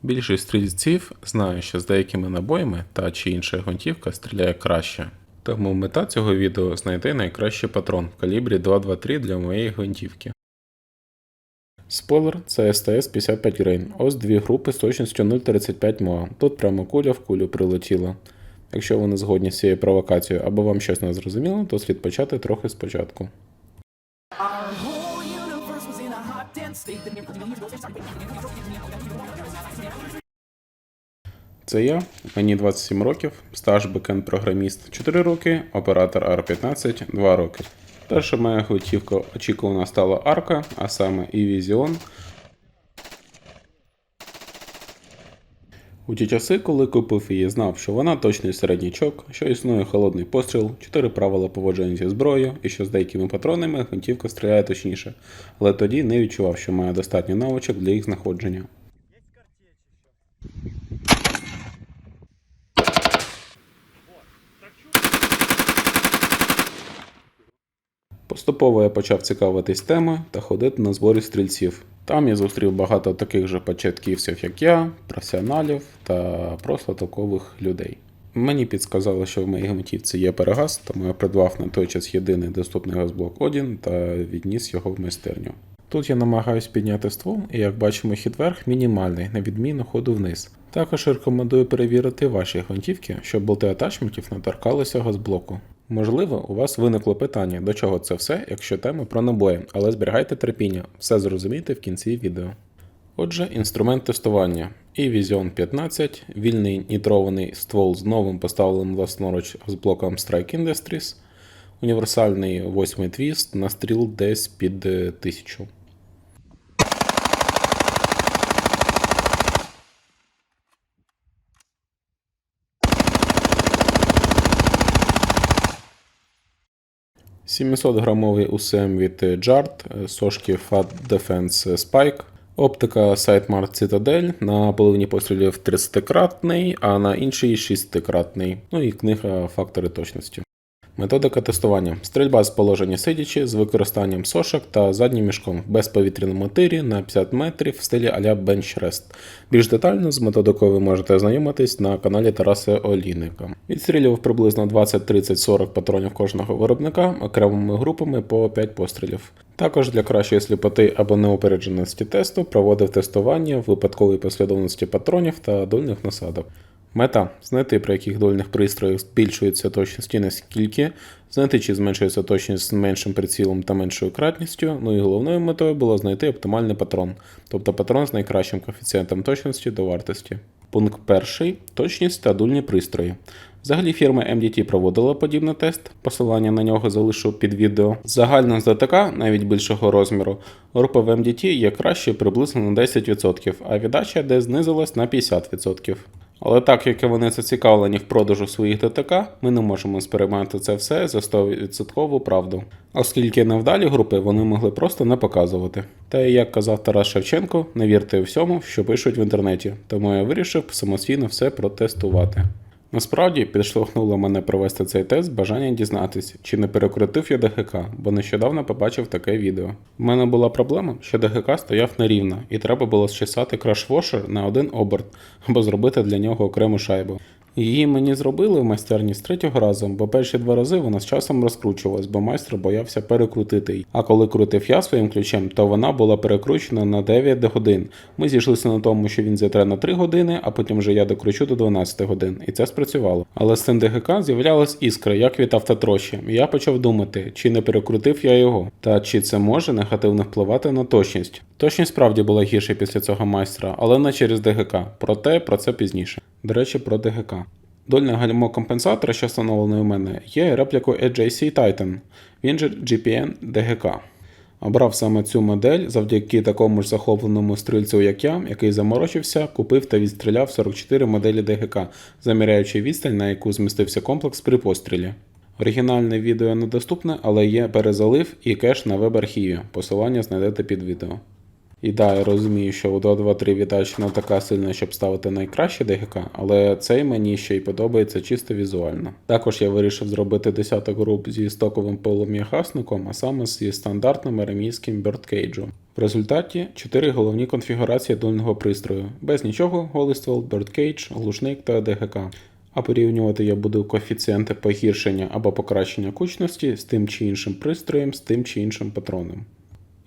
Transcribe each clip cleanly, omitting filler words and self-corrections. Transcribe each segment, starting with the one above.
Більшість стрільців знає, що з деякими набоями та чи інша гвинтівка стріляє краще. Тому мета цього відео знайти найкращий патрон в калібрі 223 для моєї гвинтівки. Спойлер – це STS 55 Grain. Ось дві групи з точністю 0,35 МОА. Тут прямо куля в кулю прилетіла. Якщо ви не згодні з цією провокацією або вам щось не зрозуміло, то слід почати трохи спочатку. Це я, мені 27 років, стаж бекенд-програміст 4 роки, оператор AR-15 2 роки. Перша моя гвинтівка очікувано стала Арка, а саме E-Vision. У ті часи, коли купив її, знав, що вона точний середнячок, що існує холодний постріл, 4 правила поводження зі зброєю і що з деякими патронами гвинтівка стріляє точніше, але тоді не відчував, що має достатньо навичок для їх знаходження. Поступово я почав цікавитись темою та ходити на збори стрільців. Там я зустрів багато таких же початківців, як я, професіоналів та просто толкових людей. Мені підсказали, що в моїй гвинтівці є перегаз, тому я придбав на той час єдиний доступний газблок Odin та відніс його в майстерню. Тут я намагаюсь підняти ствол, і як бачимо, хід вверх мінімальний, на відміну ходу вниз. Також рекомендую перевірити ваші гвинтівки, щоб болти атачментів не торкалися газблоку. Можливо, у вас виникло питання, до чого це все, якщо тема про набої, але зберігайте терпіння, все зрозумієте в кінці відео. Отже, інструмент тестування. E-Vision 15, вільний нітрований ствол з новим поставленим власноруч газблоком Strike Industries, універсальний 8-й твіст, настріл десь під 1000. «700-грамовий УСМ від JARD, сошки FAT Defense Spike, оптика Sightmark Citadel, на половині пострілів 30-кратний, а на іншій 6-кратний, ну і книга «Фактори точності». Методика тестування. Стрільба з положення сидячи з використанням сошок та заднім мішком в безповітряному тирі на 50 метрів в стилі а-ля Bench Rest. Більш детально з методикою ви можете ознайомитись на каналі Тараса Олійника. Відстрілював приблизно 20, 30, 40 патронів кожного виробника окремими групами по 5 пострілів. Також для кращої сліпоти або неупередженості тесту проводив тестування в випадковій послідовності патронів та дульних насадок. Мета – знайти, при яких дульних пристроях збільшується точність і наскільки, знайти, чи зменшується точність з меншим прицілом та меншою кратністю, ну і головною метою було знайти оптимальний патрон, тобто патрон з найкращим коефіцієнтом точності до вартості. Пункт 1. Точність та дульні пристрої. Взагалі фірма MDT проводила подібний тест, посилання на нього залишу під відео. Загально з ДТК, навіть більшого розміру, група в MDT є краще приблизно на 10%, а віддача де знизилась на 50%. Але так як вони зацікавлені в продажу своїх ДТК, ми не можемо сприймати це все за 100% правду. Оскільки невдалі групи вони могли просто не показувати. Та і як казав Тарас Шевченко, не вірте всьому, що пишуть в інтернеті, тому я вирішив самостійно все протестувати. Насправді, підштовхнуло мене провести цей тест бажання дізнатися, чи не перекрутив я ДГК, бо нещодавно побачив таке відео. У мене була проблема, що ДГК стояв нерівно, і треба було зчесати крашвошер на один оберт, або зробити для нього окрему шайбу. Її мені зробили в майстерні з 3-го разу, бо перші 2 рази вона з часом розкручувалась, бо майстер боявся перекрутити її. А коли крутив я своїм ключем, то вона була перекручена на 9 годин. Ми зійшлися на тому, що він зітре на 3 години, а потім вже я докручу до 12 годин. І це спрацювало. Але з цим ДГК з'являлась іскра, як від автотрощі. І я почав думати, чи не перекрутив я його, та чи це може негативно впливати на точність. Точність справді була гірше після цього майстра, але не через ДГК. Проте про це пізніше. До речі, про ДГК. Дольне гальмо компенсатора, що встановлений у мене, є реплікою EJC Titan, він же GPN DGK. Обрав саме цю модель завдяки такому ж захопленому стрільцю, як я, який заморочився, купив та відстріляв 44 моделі ДГК, заміряючи відстань, на яку змістився комплекс при пострілі. Оригінальне відео недоступне, але є перезалив і кеш на веб-архіві, посилання знайдете під відео. І да, я розумію, що у 2.2.3 віддач не така сильна, щоб ставити найкраще ДГК, але цей мені ще й подобається чисто візуально. Також я вирішив зробити десяток груп зі стоковим полум'ягасником, а саме зі стандартним арамійським Birdcage. В результаті 4 головні конфігурації дульного пристрою. Без нічого, голий ствол, Birdcage, глушник та ДГК. А порівнювати я буду коефіцієнти погіршення або покращення кучності з тим чи іншим пристроєм, з тим чи іншим патроном.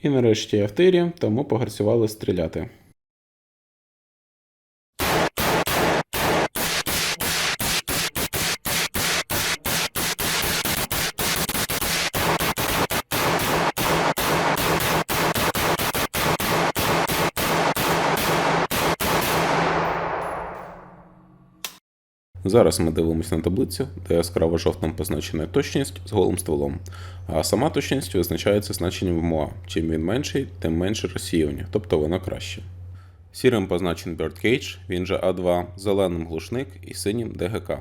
І нарешті я в тирі, тому погарцювали стріляти. Зараз ми дивимося на таблицю, де яскраво жовтим позначена точність з голим стволом, а сама точність визначається значенням МОА. Чим він менший, тим менше розсіювання, тобто воно краще. Сірим позначен Birdcage, він же А2, зеленим глушник і синім ДГК.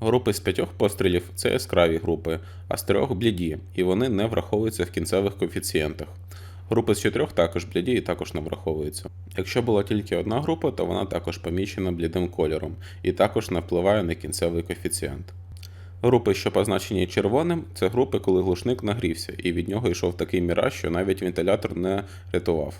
Групи з 5 пострілів – це яскраві групи, а з 3 – бліді, і вони не враховуються в кінцевих коефіцієнтах. Групи з 4 також бліді і також не враховуються. Якщо була тільки одна група, то вона також помічена блідим кольором і також не впливає на кінцевий коефіцієнт. Групи, що позначені червоним, це групи, коли глушник нагрівся і від нього йшов такий міраж, що навіть вентилятор не рятував.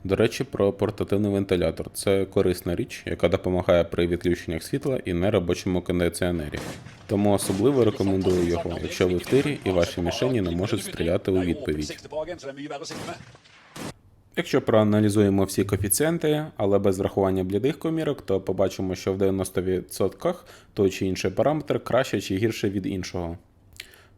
До речі, про портативний вентилятор. Це корисна річ, яка допомагає при відключеннях світла і неробочому кондиціонері. Тому особливо рекомендую його, якщо ви в тирі і ваші мішені не можуть стріляти у відповідь. Якщо проаналізуємо всі коефіцієнти, але без врахування блідих комірок, то побачимо, що в 90% той чи інший параметр краще чи гірше від іншого.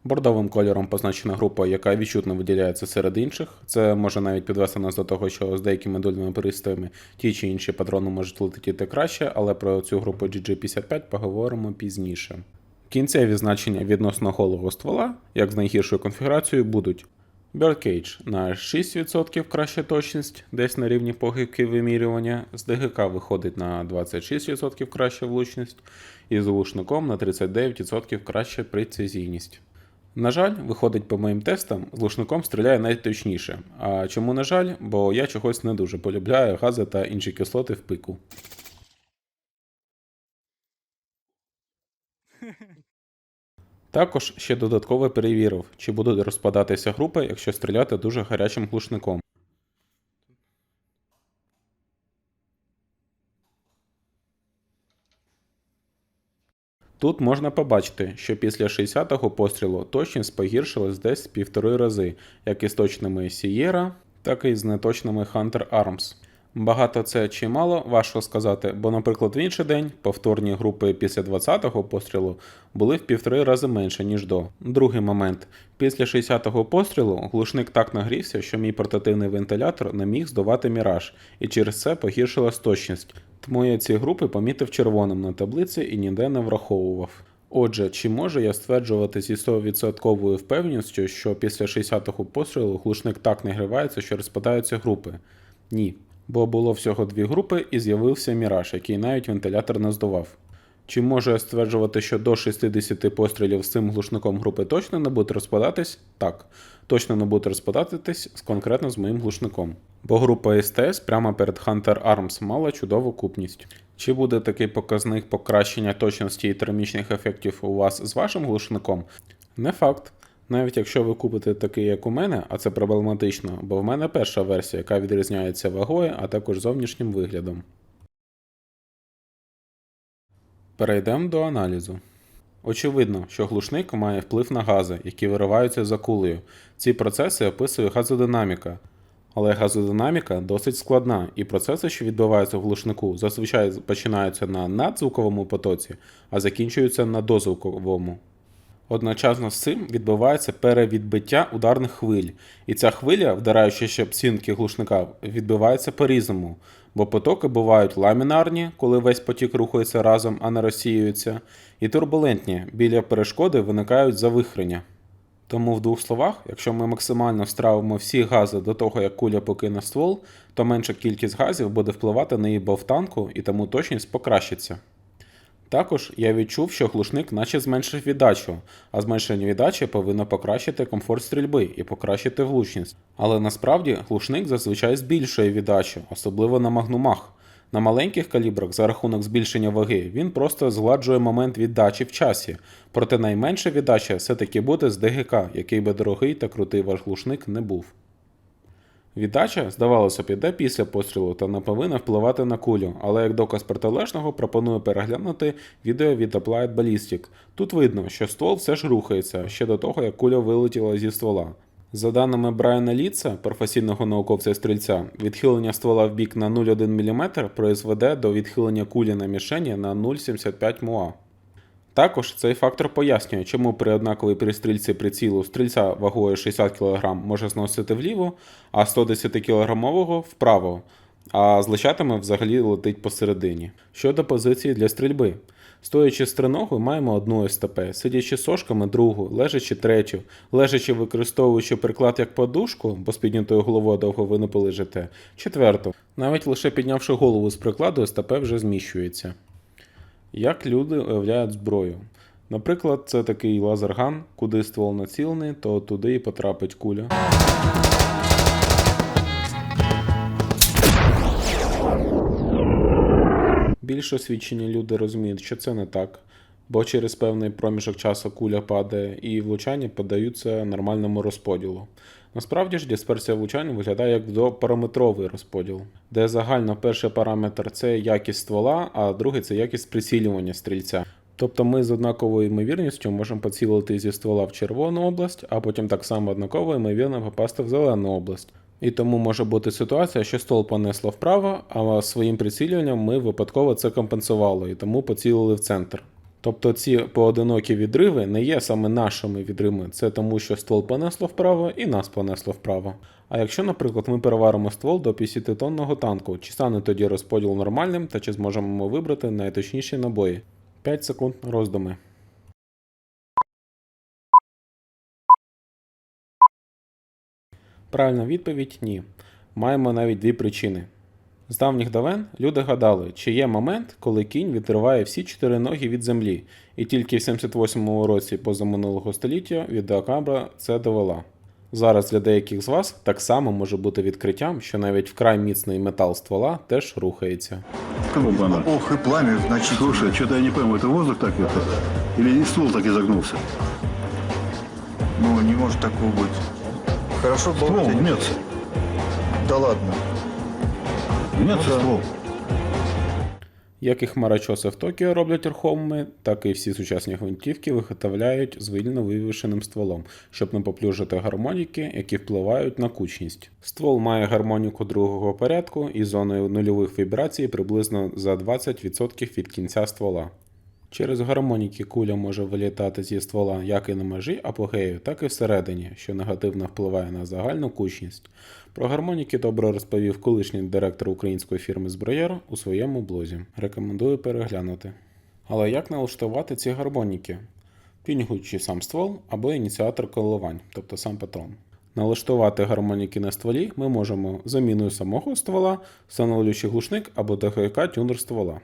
Бордовим кольором позначена група, яка відчутно виділяється серед інших. Це може навіть підвести нас до того, що з деякими дульними пристроями ті чи інші патрони можуть летіти краще, але про цю групу GG55 поговоримо пізніше. Кінцеві значення відносно голого ствола, як з найгіршою конфігурацією, будуть Birdcage на 6% краща точність, десь на рівні похибки вимірювання, з ДГК виходить на 26% краща влучність, і з глушником на 39% краща прецизійність. На жаль, виходить по моїм тестам, з глушником стріляє найточніше. А чому на жаль? Бо я чогось не дуже полюбляю гази та інші кислоти в пику. Також ще додатково перевірив, чи будуть розпадатися групи, якщо стріляти дуже гарячим глушником. Тут можна побачити, що після 60-го пострілу точність погіршилась десь 1,5 рази, як із точними Sierra, так і з неточними Hunter Arms. Багато це чи мало, важко сказати, бо, наприклад, в інший день повторні групи після 20-го пострілу були в 1,5 рази менше, ніж до. Другий момент. Після 60-го пострілу глушник так нагрівся, що мій портативний вентилятор не міг здувати міраж, і через це погіршилась точність. Тому я ці групи помітив червоним на таблиці і ніде не враховував. Отже, чи можу я стверджувати зі 100% впевненістю, що після 60-го пострілу глушник так нагрівається, що розпадаються групи? Ні. Бо було всього 2 групи і з'явився міраж, який навіть вентилятор не здував. Чи можу я стверджувати, що до 60 пострілів з цим глушником групи точно не будуть розпадатись? Так. Точно не будуть розпадатись конкретно з моїм глушником. Бо група СТС прямо перед Hunter Arms мала чудову купність. Чи буде такий показник покращення точності і термічних ефектів у вас з вашим глушником? Не факт. Навіть якщо ви купите такий, як у мене, а це проблематично, бо в мене перша версія, яка відрізняється вагою, а також зовнішнім виглядом. Перейдемо до аналізу. Очевидно, що глушник має вплив на гази, які вириваються за кулею. Ці процеси описує газодинаміка. Але газодинаміка досить складна, і процеси, що відбуваються в глушнику, зазвичай починаються на надзвуковому потоці, а закінчуються на дозвуковому. Одночасно з цим відбувається перевідбиття ударних хвиль, і ця хвиля, вдараючи ще об стінки глушника, відбивається по-різному, бо потоки бувають ламінарні, коли весь потік рухається разом, а не розсіюється, і турбулентні, біля перешкоди виникають завихрення. Тому в двох словах, якщо ми максимально стравимо всі гази до того, як куля покине ствол, то менша кількість газів буде впливати на її бовтанку і тому точність покращиться. Також я відчув, що глушник наче зменшив віддачу, а зменшення віддачі повинно покращити комфорт стрільби і покращити влучність. Але насправді глушник зазвичай збільшує віддачу, особливо на магнумах. На маленьких калібрах за рахунок збільшення ваги він просто згладжує момент віддачі в часі, проте найменша віддача все-таки буде з ДГК, який би дорогий та крутий ваш глушник не був. Віддача, здавалося б, іде після пострілу та не повинна впливати на кулю, але як доказ протилежного пропоную переглянути відео від Applied Ballistic. Тут видно, що ствол все ж рухається ще до того, як куля вилетіла зі ствола. За даними Брайана Літца, професійного науковця-стрільця, відхилення ствола в бік на 0,1 мм призведе до відхилення кулі на мішені на 0,75 муа. Також цей фактор пояснює, чому при однаковій пристрільці прицілу стрільця вагою 60 кг може зносити вліво, а 110 кг вправо, а з лещатами взагалі летить посередині. Щодо позиції для стрільби. Стоячи з триногою маємо одну СТП, сидячи з сошками другу, лежачи третю, лежачи використовуючи приклад як подушку, бо з піднятою головою довго ви не полежите, четверту. Навіть лише піднявши голову з прикладу, СТП вже зміщується. Як люди уявляють зброю? Наприклад, це такий лазерган, куди ствол націлений, то туди і потрапить куля. Більш освічені люди розуміють, що це не так, бо через певний проміжок часу куля падає і влучання піддаються нормальному розподілу. Насправді ж дисперсія влучань виглядає як двопараметровий розподіл, де загально перший параметр – це якість ствола, а другий – це якість прицілювання стрільця. Тобто ми з однаковою ймовірністю можемо поцілити зі ствола в червону область, а потім так само однаково ймовірно попасти в зелену область. І тому може бути ситуація, що ствол понесло вправо, а своїм прицілюванням ми випадково це компенсували і тому поцілили в центр. Тобто ці поодинокі відриви не є саме нашими відривами, це тому, що ствол понесло вправо і нас понесло вправо. А якщо, наприклад, ми переваримо ствол до 50-тонного танку, чи стане тоді розподіл нормальним та чи зможемо ми вибрати найточніші набої? 5 секунд роздуми. Правильна відповідь – ні. Маємо навіть дві причини. З давніх давен люди гадали, чи є момент, коли кінь відриває всі 4 ноги від землі, і тільки в 78-му році позаминулого століття відеокамера це довела. Зараз для деяких з вас так само може бути відкриттям, що навіть вкрай міцний метал ствола теж рухається. Ох, и пламя, значит... Слушай, что-то я не пойму, это воздух так это? Или ствол так изогнулся? Ну, не может такого быть. Хорошо, Ствол болт тянет. гнется. Да ладно. Гнется ствол. Як і хмарочоси в Токіо роблять рухомими, так і всі сучасні гвинтівки виготовляють з вільно вивішеним стволом, щоб не поплюжити гармоніки, які впливають на кучність. Ствол має гармоніку другого порядку із зоною нульових вібрацій приблизно за 20% від кінця ствола. Через гармоніки куля може вилітати зі ствола як і на межі апогею, так і всередині, що негативно впливає на загальну кучність. Про гармоніки добре розповів колишній директор української фірми «Зброєр» у своєму блозі. Рекомендую переглянути. Але як налаштувати ці гармоніки? Тюнінгуючи сам ствол або ініціатор коливань, тобто сам патрон. Налаштувати гармоніки на стволі ми можемо заміною самого ствола, встановлюючи глушник або ДГК тюнер ствола.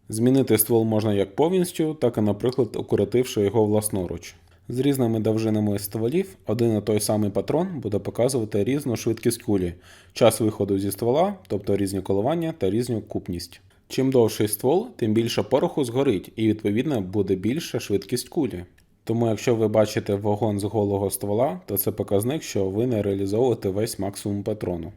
Змінити ствол можна як повністю, так і, наприклад, укоротивши його власноруч. З різними довжинами стволів один і той самий патрон буде показувати різну швидкість кулі, час виходу зі ствола, тобто різні коливання та різну купність. Чим довший ствол, тим більше пороху згорить і відповідно буде більша швидкість кулі. Тому якщо ви бачите вогонь з голого ствола, то це показник, що ви не реалізовуєте весь максимум патрону.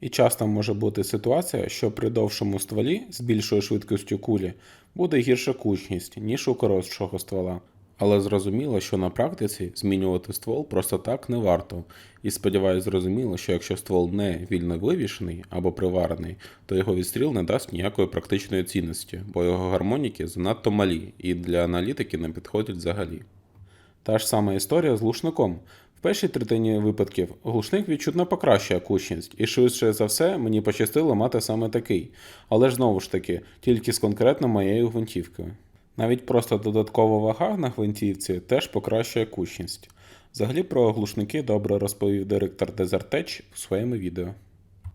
І часто може бути ситуація, що при довшому стволі з більшою швидкістю кулі буде гірша кучність, ніж у коротшого ствола. Але зрозуміло, що на практиці змінювати ствол просто так не варто. І сподіваюсь зрозуміло, що якщо ствол не вільно вивішений або приварений, то його відстріл не дасть ніякої практичної цінності, бо його гармоніки занадто малі і для аналітики не підходять взагалі. Та ж сама історія з глушником. В першій третині випадків глушник відчутно покращує кучність, і швидше за все мені пощастило мати саме такий, але ж знову ж таки, тільки з конкретно моєю гвинтівкою. Навіть просто додаткова вага на гвинтівці теж покращує кучність. Взагалі про глушники добре розповів директор Desert Tech у своєму відео.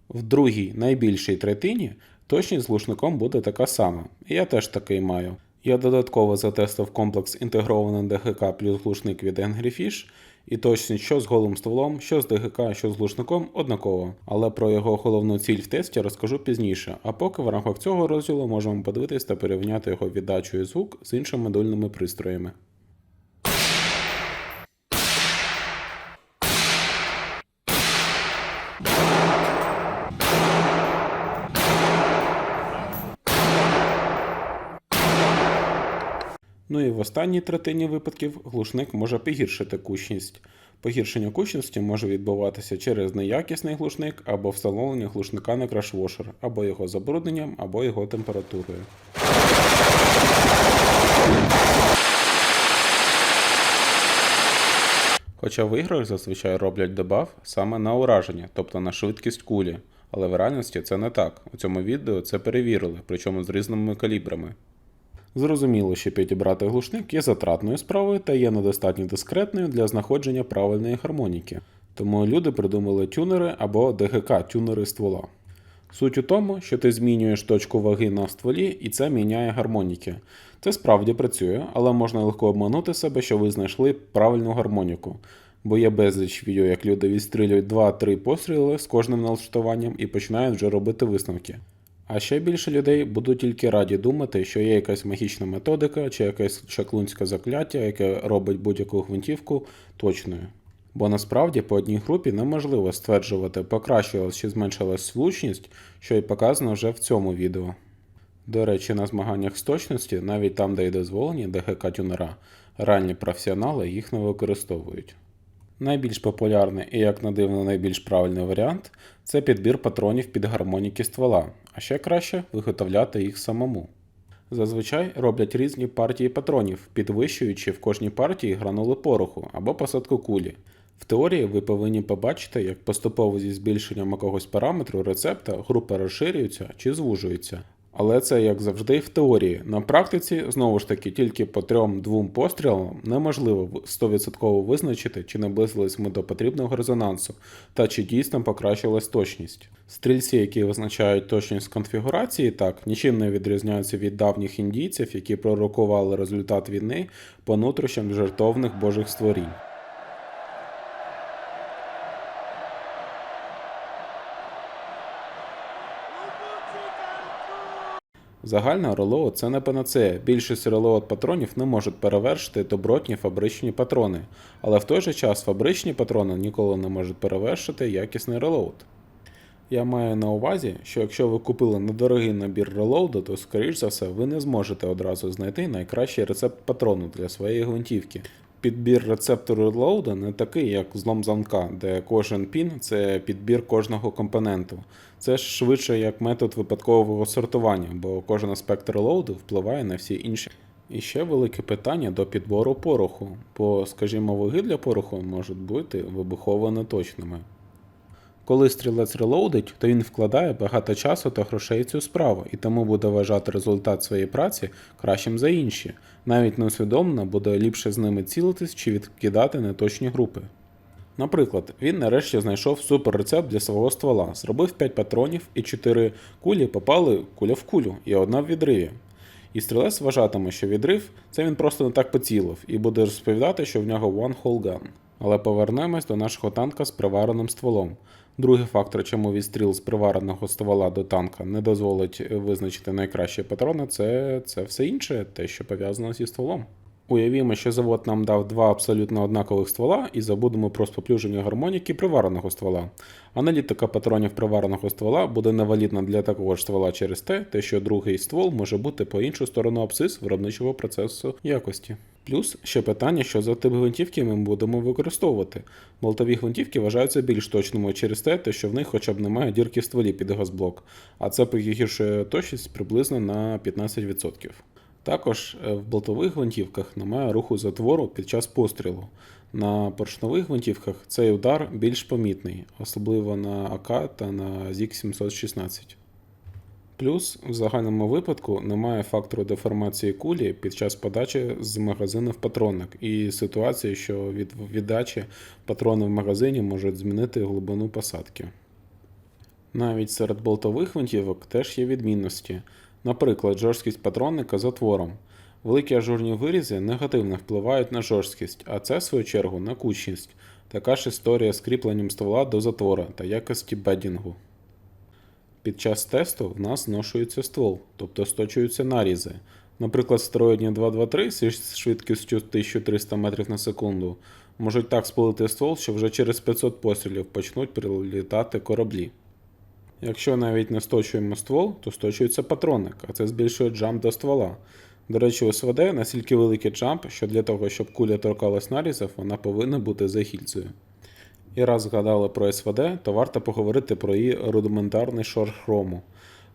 В другій, найбільшій третині точність з глушником буде така сама, і я теж такий маю. Я додатково затестив комплекс інтегрований ДГК плюс глушник від Angry Fish, і точність що з голим стволом, що з ДГК, що з глушником однаково. Але про його головну ціль в тесті розкажу пізніше, а поки в рамках цього розділу можемо подивитись та порівняти його віддачу і звук з іншими модульними пристроями. Ну і в останній третині випадків глушник може погіршити кучність. Погіршення кучності може відбуватися через неякісний глушник або встановлення глушника на крашвошер, або його забрудненням, або його температурою. Хоча в іграх зазвичай роблять дебаф саме на ураження, тобто на швидкість кулі. Але в реальності це не так. У цьому відео це перевірили, причому з різними калібрами. Зрозуміло, що підібрати глушник є затратною справою та є недостатньо дискретною для знаходження правильної гармоніки. Тому люди придумали тюнери або ДГК-тюнери ствола. Суть у тому, що ти змінюєш точку ваги на стволі і це міняє гармоніки. Це справді працює, але можна легко обманути себе, що ви знайшли правильну гармоніку. Бо є безліч відео, як люди відстрілюють 2-3 постріли з кожним налаштуванням і починають вже робити висновки. А ще більше людей будуть тільки раді думати, що є якась магічна методика чи якесь чаклунське закляття, яке робить будь-яку гвинтівку точною. Бо насправді по одній групі неможливо стверджувати, покращилась чи зменшилась влучність, що і показано вже в цьому відео. До речі, на змаганнях з точності, навіть там, де й дозволені ДГК-тюнера, реальні професіонали їх не використовують. Найбільш популярний і, як на дивно, найбільш правильний варіант – це підбір патронів під гармоніки ствола, а ще краще виготовляти їх самому. Зазвичай роблять різні партії патронів, підвищуючи в кожній партії гранули пороху або посадку кулі. В теорії ви повинні побачити, як поступово зі збільшенням якогось параметру рецепта група розширюється чи звужується. Але це, як завжди, в теорії. На практиці, знову ж таки, тільки по 3-2 пострілам неможливо 100% визначити, чи наблизились ми до потрібного резонансу, та чи дійсно покращилась точність. Стрільці, які визначають точність конфігурації, так, нічим не відрізняються від давніх індійців, які пророкували результат війни по нутрощам жертовних божих створінь. Загальна релоуд – це не панацея. Більшість релоуд патронів не можуть перевершити добротні фабричні патрони, але в той же час фабричні патрони ніколи не можуть перевершити якісний релоуд. Я маю на увазі, що якщо ви купили недорогий набір релоуду, то, скоріш за все, ви не зможете одразу знайти найкращий рецепт патрону для своєї гвинтівки. Підбір рецепту релоуду не такий, як злом замка, де кожен пін – це підбір кожного компоненту. Це ж швидше як метод випадкового сортування, бо кожен аспект релоуду впливає на всі інші. І ще велике питання до підбору пороху, бо, скажімо, ваги для пороху можуть бути вибухово неточними. Коли стрілець релоудить, то він вкладає багато часу та грошей в цю справу, і тому буде вважати результат своєї праці кращим за інші. Навіть неусвідомлено буде ліпше з ними цілитись чи відкидати неточні групи. Наприклад, він нарешті знайшов суперрецепт для свого ствола, зробив 5 патронів і 4 кулі попали куля в кулю і одна в відриві. І стрілець вважатиме, що відрив – це він просто не так поцілив, і буде розповідати, що в нього one whole gun. Але повернемось до нашого танка з привареним стволом. Другий фактор, чому відстріл з привареного ствола до танка не дозволить визначити найкращі патрони, це все інше, те, що пов'язано зі стволом. Уявімо, що завод нам дав 2 абсолютно однакових ствола і забудемо про споплюження гармоніки привареного ствола. Аналітика патронів привареного ствола буде невалідна для такого ж ствола через те, що другий ствол може бути по іншу сторону абсцис виробничого процесу якості. Плюс ще питання, що за тип гвинтівки ми будемо використовувати. Болтові гвинтівки вважаються більш точними через те, що в них хоча б немає дірки в стволі під газблок, а це погіршує точність приблизно на 15%. Також в болтових гвинтівках немає руху затвору під час пострілу. На поршневих гвинтівках цей удар більш помітний, особливо на АК та на ЗІК-716. Плюс в загальному випадку немає фактору деформації кулі під час подачі з магазину в патронник і ситуації, що від віддачі патрони в магазині можуть змінити глибину посадки. Навіть серед болтових гвинтівок теж є відмінності. Наприклад, жорсткість патронника затвором. Великі ажурні вирізи негативно впливають на жорсткість, а це, в свою чергу, на кучність. Така ж історія з кріпленням ствола до затвора та якості беддінгу. Під час тесту в нас зношується ствол, тобто сточуються нарізи. Наприклад, стероїдні 223 з швидкістю 1300 метрів на секунду можуть так спалити ствол, що вже через 500 пострілів почнуть прилітати кораблі. Якщо навіть не сточуємо ствол, то сточується патронник, а це збільшує джамп до ствола. До речі, у СВД настільки великий джамп, що для того, щоб куля торкалась нарізів, вона повинна бути за гільзою. І раз згадали про СВД, то варто поговорити про її рудиментарний шар хрому.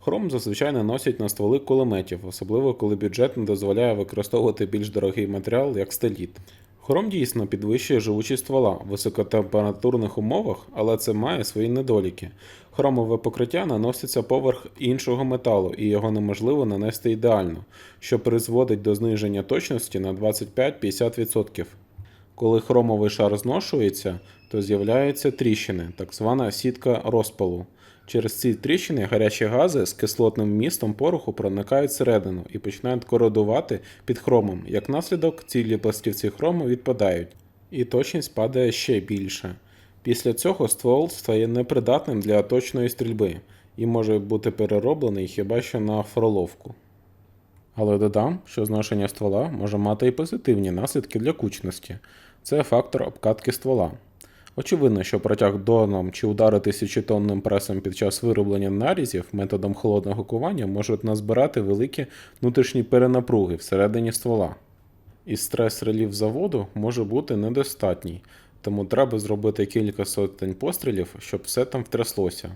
Хром зазвичай наносять на стволи кулеметів, особливо коли бюджет не дозволяє використовувати більш дорогий матеріал, як сталіт. Хром дійсно підвищує живучість ствола в високотемпературних умовах, але це має свої недоліки. Хромове покриття наноситься поверх іншого металу і його неможливо нанести ідеально, що призводить до зниження точності на 25-50%. Коли хромовий шар зношується, то з'являються тріщини, так звана сітка розпалу. Через ці тріщини гарячі гази з кислотним вмістом пороху проникають всередину і починають кородувати під хромом. Як наслідок, цілі пластівці хрому відпадають, і точність падає ще більше. Після цього ствол стає непридатним для точної стрільби і може бути перероблений хіба що на фроловку. Але додам, що зношення ствола може мати і позитивні наслідки для кучності. Це фактор обкатки ствола. Очевидно, що протяг доном чи удари тисячотонним пресом під час вироблення нарізів методом холодного кування можуть назбирати великі внутрішні перенапруги всередині ствола. І стрес-релів заводу може бути недостатній, тому треба зробити кілька сотень пострілів, щоб все там втряслося.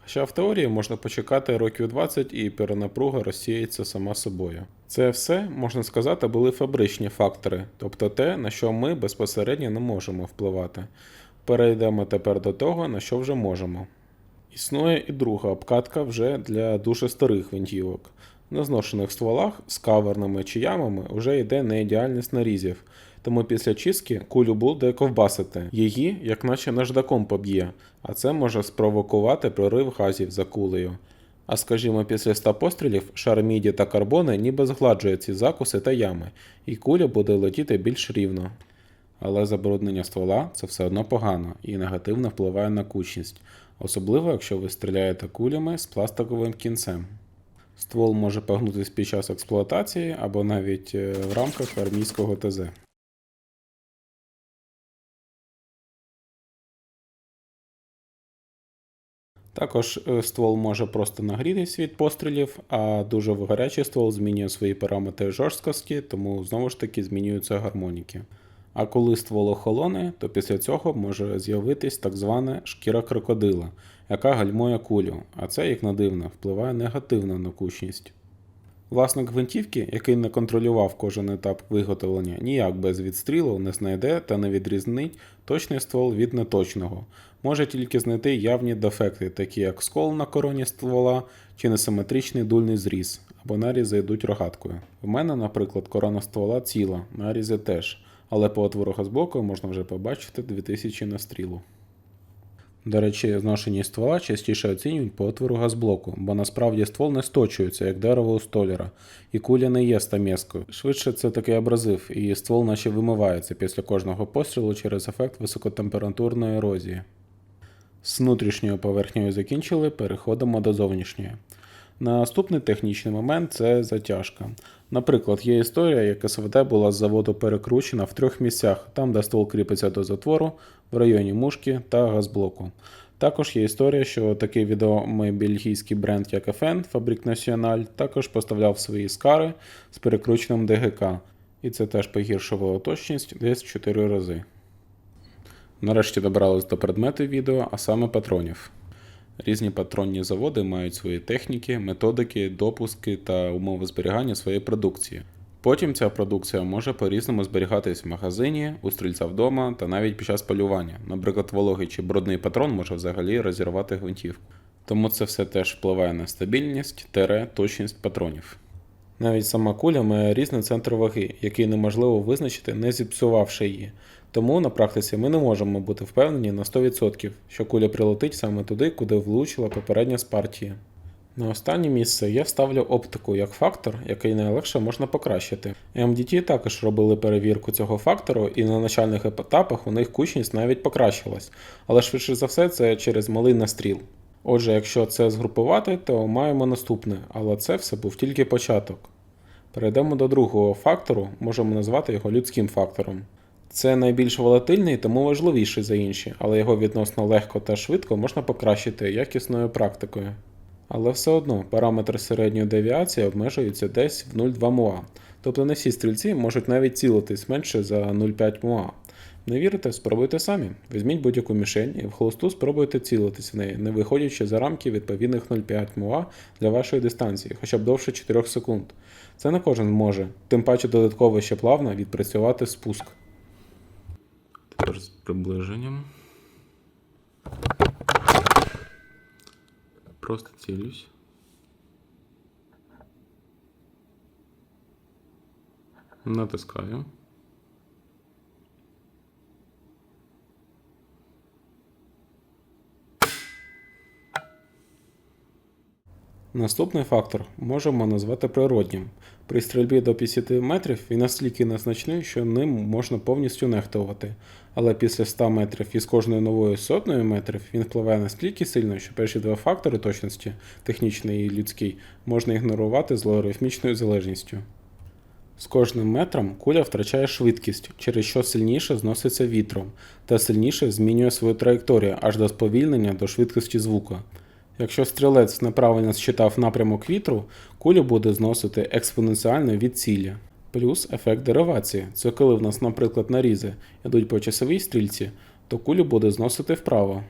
Хоча в теорії можна почекати років 20 і перенапруга розсіється сама собою. Це все, можна сказати, були фабричні фактори, тобто те, на що ми безпосередньо не можемо впливати. Перейдемо тепер до того, на що вже можемо. Існує і друга обкатка вже для дуже старих гвинтівок. На зношених стволах з каверними чи ямами вже йде неідеальність нарізів, тому після чистки кулю буде ковбасити. Її, як наче наждаком поб'є, а це може спровокувати прорив газів за кулею. А скажімо, після 100 пострілів шар міді та карбони ніби згладжує ці закуси та ями, і куля буде летіти більш рівно. Але забруднення ствола – це все одно погано і негативно впливає на кучність, особливо якщо ви стріляєте кулями з пластиковим кінцем. Ствол може погнутись під час експлуатації або навіть в рамках армійського ТЗ. Також ствол може просто нагрітись від пострілів, а дуже гарячий ствол змінює свої параметри жорсткості, тому знову ж таки змінюються гармоніки. А коли ствол охолоне, то після цього може з'явитись так звана шкіра крокодила, яка гальмує кулю, а це, як не дивно, впливає негативно на кучність. Власник гвинтівки, який не контролював кожен етап виготовлення, ніяк без відстрілу не знайде та не відрізнить точний ствол від неточного. Може тільки знайти явні дефекти, такі як скол на короні ствола чи несиметричний дульний зріз, або нарізи йдуть рогаткою. В мене, наприклад, корона ствола ціла, нарізи теж, але по отвору газблоку можна вже побачити 2000 на стрілу. До речі, зношення ствола частіше оцінюють по отвору газблоку, бо насправді ствол не сточується, як дерево у столяра, і куля не є стамескою. Швидше це такий абразив, і ствол наче вимивається після кожного пострілу через ефект високотемпературної ерозії. З внутрішньою поверхнею закінчили, переходимо до зовнішньої. Наступний технічний момент – це затяжка. Наприклад, є історія, як СВД була з заводу перекручена в 3 місцях, там де ствол кріпиться до затвору, в районі мушки та газблоку. Також є історія, що такий відомий бельгійський бренд як FN, Fabrique Nationale, також поставляв свої скари з перекрученим ДГК, і це теж погіршувало точність десь в 4 рази. Нарешті добрались до предмету відео, а саме патронів. Різні патронні заводи мають свої техніки, методики, допуски та умови зберігання своєї продукції. Потім ця продукція може по-різному зберігатись в магазині, у стрільця вдома та навіть під час полювання. Наприклад, вологий чи брудний патрон може взагалі розірвати гвинтівку. Тому це все теж впливає на стабільність – точність патронів. Навіть сама куля має різний центр ваги, який неможливо визначити, не зіпсувавши її. Тому на практиці ми не можемо бути впевнені на 100%, що куля прилетить саме туди, куди влучила попередня з партії. На останнє місце я ставлю оптику як фактор, який найлегше можна покращити. MDT також робили перевірку цього фактору, і на начальних етапах у них кучність навіть покращилась, але швидше за все це через малий настріл. Отже, якщо це згрупувати, то маємо наступне, але це все був тільки початок. Перейдемо до другого фактору, можемо назвати його людським фактором. Це найбільш волатильний, тому важливіший за інші, але його відносно легко та швидко можна покращити якісною практикою. Але все одно параметр середньої девіації обмежується десь в 0,2 МОА, тобто не всі стрільці можуть навіть цілитись менше за 0,5 МОА. Не вірите? Спробуйте самі. Візьміть будь-яку мішень і в холосту спробуйте цілитись в неї, не виходячи за рамки відповідних 0,5 МОА для вашої дистанції, хоча б довше 4 секунд. Це не кожен може, тим паче додатково ще плавно відпрацювати спуск. Тепер з приближенням. Просто цілюсь. Натискаю. Наступний фактор можемо назвати природнім. При стрільбі до 50 метрів він настільки незначний, що ним можна повністю нехтувати. Але після 100 метрів і з кожною новою сотнею метрів він впливає настільки сильно, що перші два фактори точності, технічний і людський, можна ігнорувати з логарифмічною залежністю. З кожним метром куля втрачає швидкість, через що сильніше зноситься вітром, та сильніше змінює свою траєкторію аж до сповільнення до швидкості звука. Якщо стрілець неправильно считав напрямок вітру, кулю буде зносити експоненціально від цілі. Плюс ефект деривації. Це коли в нас, наприклад, нарізи йдуть по часовій стрільці, то кулю буде зносити вправо.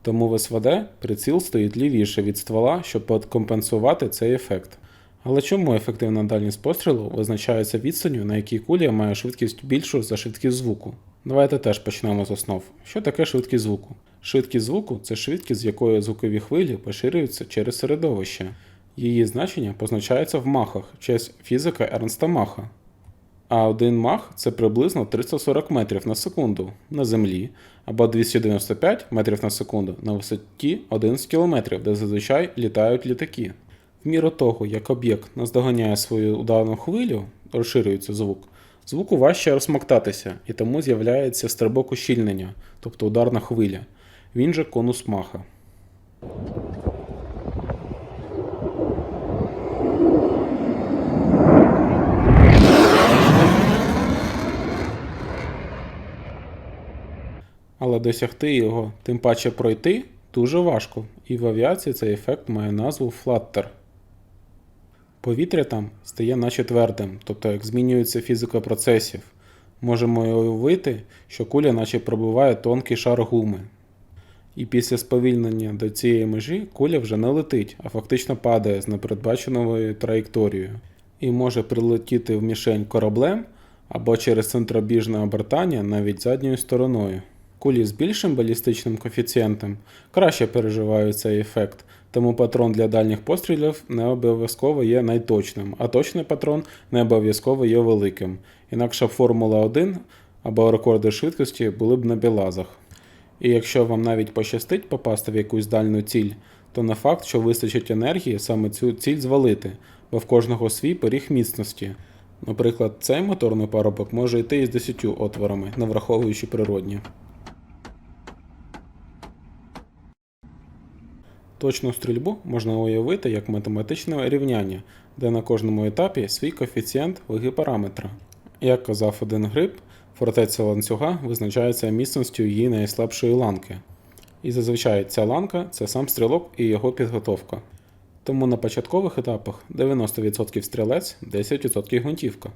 Тому в СВД приціл стоїть лівіше від ствола, щоб подкомпенсувати цей ефект. Але чому ефективна дальність пострілу визначається відстанню, на якій куля має швидкість більшу за швидкість звуку? Давайте теж почнемо з основ. Що таке швидкість звуку? Швидкість звуку – це швидкість, з якою звукові хвилі поширюються через середовище. Її значення позначається в махах в честь фізика Ернста Маха. А 1 мах – це приблизно 340 метрів на секунду на Землі, або 295 метрів на секунду на висоті 11 км, де зазвичай літають літаки. В міру того, як об'єкт наздоганяє свою ударну хвилю, розширюється звук, звуку важче розсмоктатися, і тому з'являється стрибок ущільнення, тобто ударна хвиля. Він же конус Маха. Але досягти його, тим паче пройти, дуже важко, і в авіації цей ефект має назву флаттер. Повітря там стає наче твердим, тобто як змінюється фізика процесів. Можемо уявити, що куля наче пробиває тонкий шар гуми. І після сповільнення до цієї межі куля вже не летить, а фактично падає з непередбаченою траєкторією. І може прилетіти в мішень кораблем або через центробіжне обертання навіть задньою стороною. Кулі з більшим балістичним коефіцієнтом краще переживають цей ефект, тому патрон для дальніх пострілів не обов'язково є найточним, а точний патрон не обов'язково є великим. Інакше Формула 1 або рекорди швидкості були б на білазах. І якщо вам навіть пощастить попасти в якусь дальню ціль, то не факт, що вистачить енергії саме цю ціль звалити, бо в кожного свій поріг міцності. Наприклад, цей моторний парубок може йти із 10 отворами, не враховуючи природні. Точну стрільбу можна уявити як математичне рівняння, де на кожному етапі свій коефіцієнт ваги параметра. Як казав один гриб, фортеця ланцюга визначається міцністю її найслабшої ланки. І зазвичай ця ланка – це сам стрілок і його підготовка. Тому на початкових етапах 90% стрілець, 10% гвинтівка.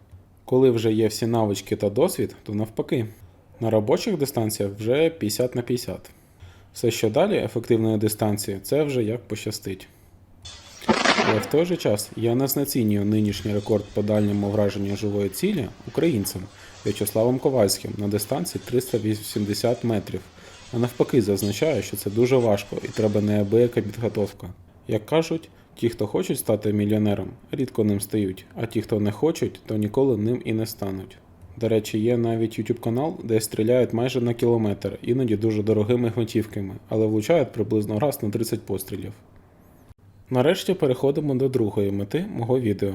Коли вже є всі навички та досвід, то навпаки. На робочих дистанціях вже 50 на 50. Все, що далі ефективної дистанції, це вже як пощастить. Але в той же час я не знецінюю нинішній рекорд по дальньому враженню живої цілі українцем В'ячеславом Ковальським на дистанції 380 метрів, а навпаки зазначаю, що це дуже важко і треба неабияка підготовка. Як кажуть, ті, хто хочуть стати мільйонером, рідко ним стають, а ті, хто не хочуть, то ніколи ним і не стануть. До речі, є навіть YouTube канал, де стріляють майже на кілометр, іноді дуже дорогими гвинтівками, але влучають приблизно раз на 30 пострілів. Нарешті переходимо до другої мети мого відео,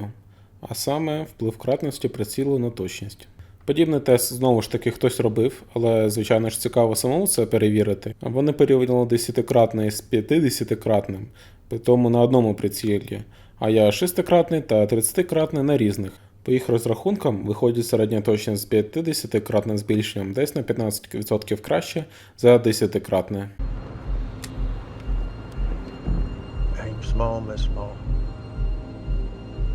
а саме вплив кратності прицілу на точність. Подібний тест знову ж таки хтось робив, але звичайно ж цікаво самому це перевірити. Вони порівняли 10-кратний з 50-кратним, при тому на одному прицілі, а я 6-кратний та 30-кратний на різних. По їх розрахункам виходить середня точність з 50-кратним збільшенням десь на 15% краще за 10-кратне. Aim small, miss small.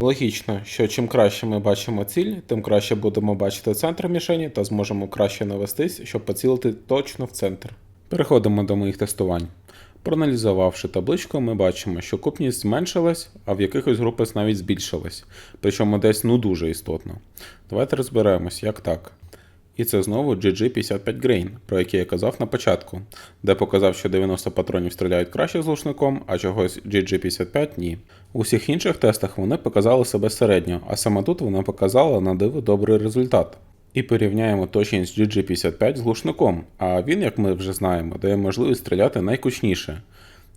Логічно, що чим краще ми бачимо ціль, тим краще будемо бачити центр мішені та зможемо краще навестись, щоб поцілити точно в центр. Переходимо до моїх тестувань. Проаналізувавши табличку, ми бачимо, що купність зменшилась, а в якихось групах навіть збільшилась. Причому десь дуже істотно. Давайте розберемось, як так. І це знову GG55 Grain, про який я казав на початку, де показав, що 90 патронів стріляють краще з глушником, а чогось GG55 ні. У всіх інших тестах вони показали себе середньо, а саме тут вона показала на диво добрий результат. І порівняємо точність GG55 з глушником, а він, як ми вже знаємо, дає можливість стріляти найкучніше.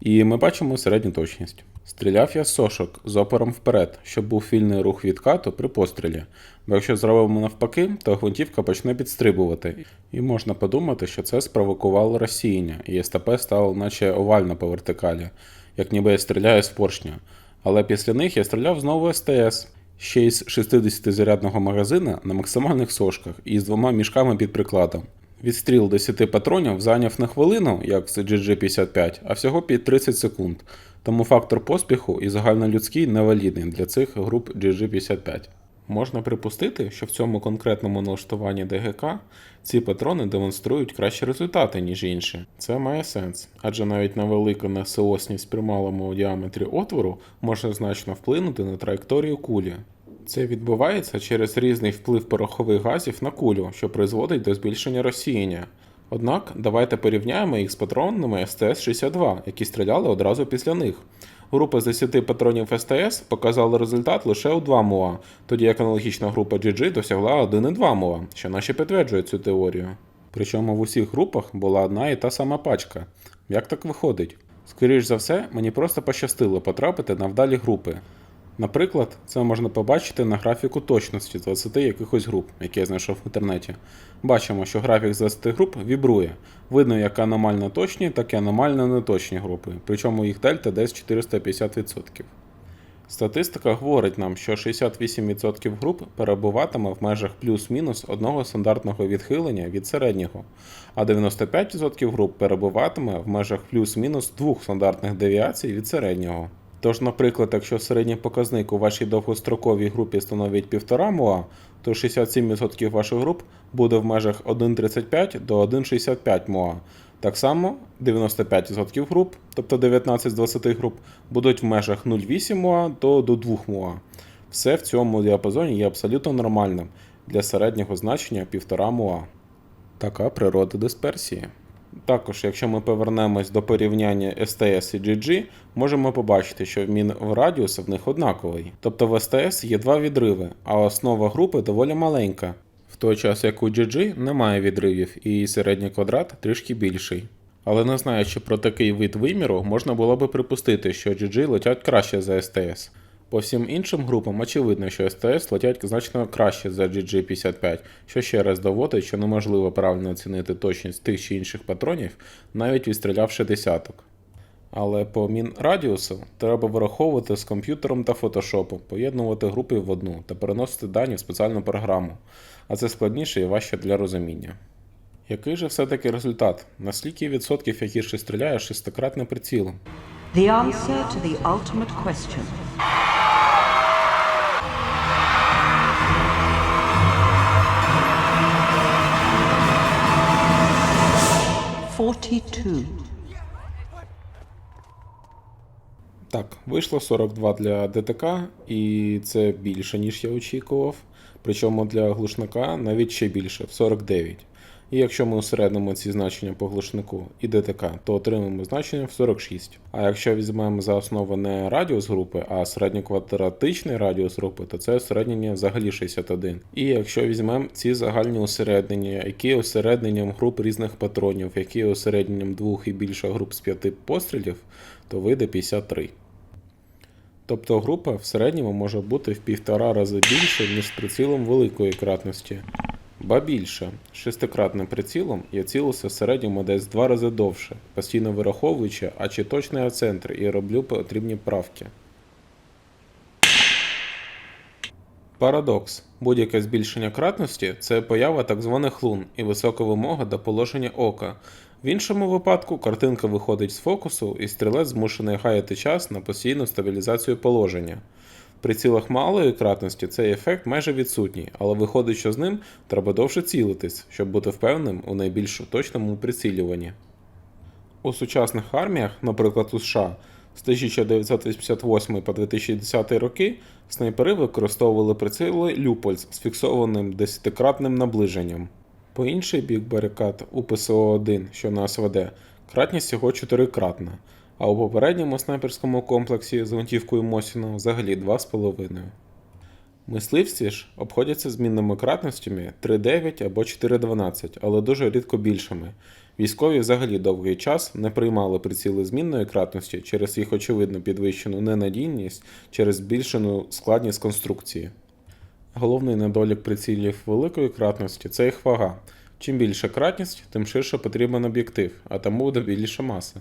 І ми бачимо середню точність. Стріляв я з сошок з опором вперед, щоб був вільний рух відкату при пострілі, бо якщо зробимо навпаки, то гвинтівка почне підстрибувати. І можна подумати, що це спровокувало розсіяння, і СТП стало наче овально по вертикалі, як ніби я стріляю з поршня. Але після них я стріляв знову СТС, ще й з 60-зарядного магазина на максимальних сошках і з 2 мішками під прикладом. Відстріл 10 патронів зайняв не хвилину, як з GG55, а всього під 30 секунд, тому фактор поспіху і загальнолюдський невалідний для цих груп GG55. Можна припустити, що в цьому конкретному налаштуванні ДГК ці патрони демонструють кращі результати, ніж інші. Це має сенс, адже навіть невелика несоосність при малому діаметрі отвору може значно вплинути на траєкторію кулі. Це відбувається через різний вплив порохових газів на кулю, що призводить до збільшення розсіяння. Однак, давайте порівняємо їх з патронами СТС-62, які стріляли одразу після них. Група з 10 патронів СТС показала результат лише у 2 МОА, тоді як аналогічна група GG досягла 1,2 МОА, що наче підтверджує цю теорію. Причому в усіх групах була одна і та сама пачка. Як так виходить? Скоріш за все, мені просто пощастило потрапити на вдалі групи. Наприклад, це можна побачити на графіку точності 20 якихось груп, які я знайшов в інтернеті. Бачимо, що графік з 20 груп вібрує. Видно як аномально точні, так і аномально неточні групи, причому їх дельта десь 450%. Статистика говорить нам, що 68% груп перебуватиме в межах плюс-мінус одного стандартного відхилення від середнього, а 95% груп перебуватиме в межах плюс-мінус 2 стандартних девіацій від середнього. Тож, наприклад, якщо середній показник у вашій довгостроковій групі становить 1,5 МОА, то 67% ваших груп буде в межах 1,35 до 1,65 МОА. Так само 95% груп, тобто 19 з 20 груп, будуть в межах 0,8 МОА до 2 МОА. Все в цьому діапазоні є абсолютно нормальним для середнього значення 1,5 МОА. Така природа дисперсії. Також, якщо ми повернемось до порівняння STS і GG, можемо побачити, що в радіус в них однаковий. Тобто в STS є 2 відриви, а основа групи доволі маленька. В той час як у GG немає відривів і середній квадрат трішки більший. Але не знаючи про такий вид виміру, можна було би припустити, що GG летять краще за STS. По всім іншим групам очевидно, що STS летять значно краще за GG55, що ще раз доводить, що неможливо правильно оцінити точність тих чи інших патронів, навіть відстрілявши десяток. Але по мінрадіусу треба вираховувати з комп'ютером та фотошопом, поєднувати групи в одну та переносити дані в спеціальну програму, а це складніше і важче для розуміння. Який же все-таки результат? На скільки відсотків я гірше стріляю шестикратним прицілом? The answer to the ultimate question. 42. Так, вийшло 42 для ДТК, і це більше, ніж я очікував. Причому для глушника навіть ще більше, в 49. І якщо ми усереднимо ці значення по глушнику і ДТК, то отримаємо значення в 46. А якщо візьмемо за основу не радіус групи, а середньоквадратичний радіус групи, то це усереднення взагалі 61. І якщо візьмемо ці загальні усереднення, які є усередненням груп різних патронів, які є усередненням 2 і більше груп з 5 пострілів, то вийде 53. Тобто група в середньому може бути в 1,5 рази більше, ніж з прицілом великої кратності. Ба більше, з 6-кратним прицілом я цілився в середньому десь в 2 рази довше, постійно вираховуючи, а чи точний я центр, і роблю потрібні правки. Парадокс. Будь-яке збільшення кратності – це поява так званих лун і висока вимога до положення ока. В іншому випадку картинка виходить з фокусу і стрілець змушений гаяти час на постійну стабілізацію положення. При цілах малої кратності цей ефект майже відсутній, але виходить, що з ним треба довше цілитись, щоб бути впевненим у найбільш точному прицілюванні. У сучасних арміях, наприклад у США, з 1988 по 2010 роки снайпери використовували приціли Люпольс з фіксованим 10-кратним наближенням. По інший бік барикад у ПСО-1, що на СВД, кратність його 4-кратна, а у попередньому снайперському комплексі з гвинтівкою Мосіна взагалі 2,5. Мисливці ж обходяться змінними кратностями 3,9 або 4,12, але дуже рідко більшими. Військові взагалі довгий час не приймали приціли змінної кратності через їх очевидно підвищену ненадійність через збільшену складність конструкції. Головний недолік прицілів великої кратності – це їх вага. Чим більша кратність, тим ширше потрібен об'єктив, а тому буде більша маса.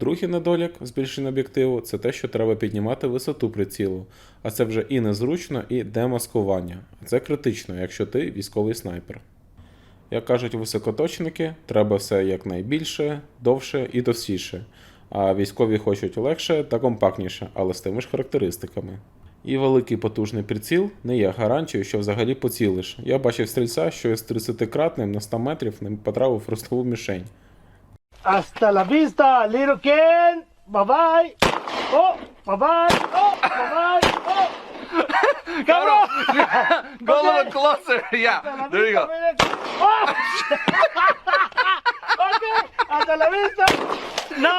Другий недолік збільшення об'єктиву – це те, що треба піднімати висоту прицілу, а це вже і незручно, і демаскування. Це критично, якщо ти військовий снайпер. Як кажуть високоточники, треба все якнайбільше, довше і товстіше, а військові хочуть легше та компактніше, але з тими ж характеристиками. І великий потужний приціл не є гарантією, що взагалі поцілиш. Я бачив стрільця, що із 30-кратним на 100 метрів не потрапив в ростову мішень. Hasta la vista, little Ken. Bye bye. Oh, bye bye. Oh, bye bye. Oh. Cabrón. Go a little closer. Yeah, there you go. Oh. Okay, hasta la vista. No.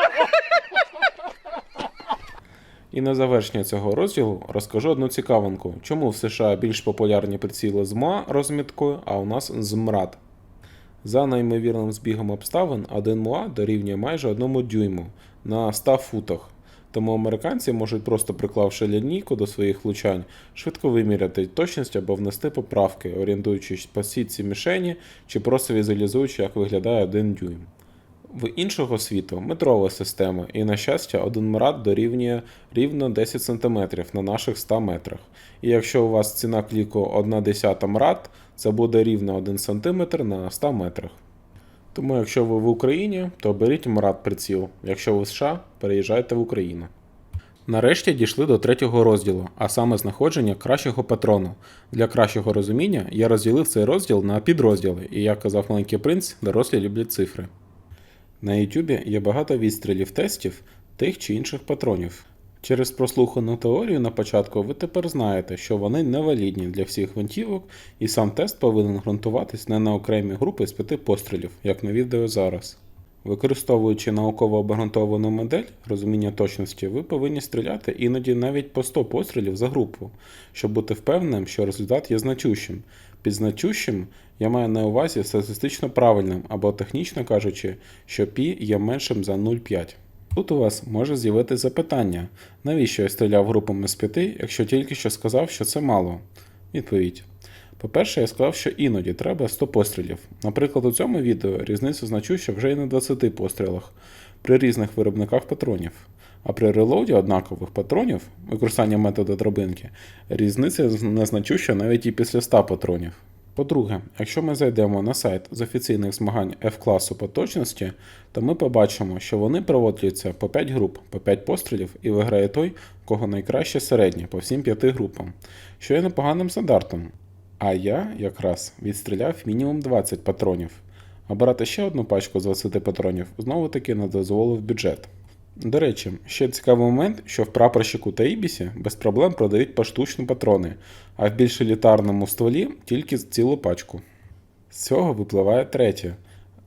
І на завершення цього розділу розкажу одну цікавинку, чому в США більш популярні приціли з МОА розміткою, а у нас з МРАД. За неймовірним збігом обставин, один МОА дорівнює майже 1 дюйму на 100 футах. Тому американці можуть просто приклавши лінійку до своїх влучань, швидко виміряти точність або внести поправки, орієнтуючись по сітці мішені чи просто візуалізуючи, як виглядає 1 дюйм. В іншого світу метрова система, і, на щастя, один МРАД дорівнює рівно 10 см на наших 100 метрах. І якщо у вас ціна кліку 1/10 МРАД, це буде рівно 1 см на 100 метрах. Тому якщо ви в Україні, то беріть МРАД приціл, якщо ви в США, переїжджайте в Україну. Нарешті дійшли до 3-го розділу, а саме знаходження кращого патрону. Для кращого розуміння я розділив цей розділ на підрозділи, і як казав Маленький принц, дорослі люблять цифри. На YouTube є багато відстрілів тестів тих чи інших патронів. Через прослухану теорію на початку ви тепер знаєте, що вони невалідні для всіх гвинтівок, і сам тест повинен ґрунтуватись не на окремі групи з 5 пострілів, як на відео зараз. Використовуючи науково обґрунтовану модель розуміння точності, ви повинні стріляти іноді навіть по 100 пострілів за групу, щоб бути впевненим, що результат є значущим. Під значущим я маю на увазі статистично правильним, або технічно кажучи, що π є меншим за 0,5. Тут у вас може з'явитися запитання, навіщо я стріляв групами з 5, якщо тільки що сказав, що це мало? Відповідь. По-перше, я сказав, що іноді треба 100 пострілів. Наприклад, у цьому відео різниця значуща вже і на 20 пострілах при різних виробниках патронів. А при релоуді однакових патронів, використання методу драбинки, різниця незначуща навіть і після 100 патронів. По-друге, якщо ми зайдемо на сайт з офіційних змагань F-класу по точності, то ми побачимо, що вони проводяться по 5 груп, по 5 пострілів і виграє той, у кого найкраще середнє по всім 5 групам, що є непоганим стандартом. А я якраз відстріляв мінімум 20 патронів, а брати ще одну пачку з 20 патронів знову-таки не дозволив бюджет. До речі, ще цікавий момент, що в прапорщику та Ібісі без проблем продають поштучні патрони, а в більш елітарному стволі тільки цілу пачку. З цього випливає третє.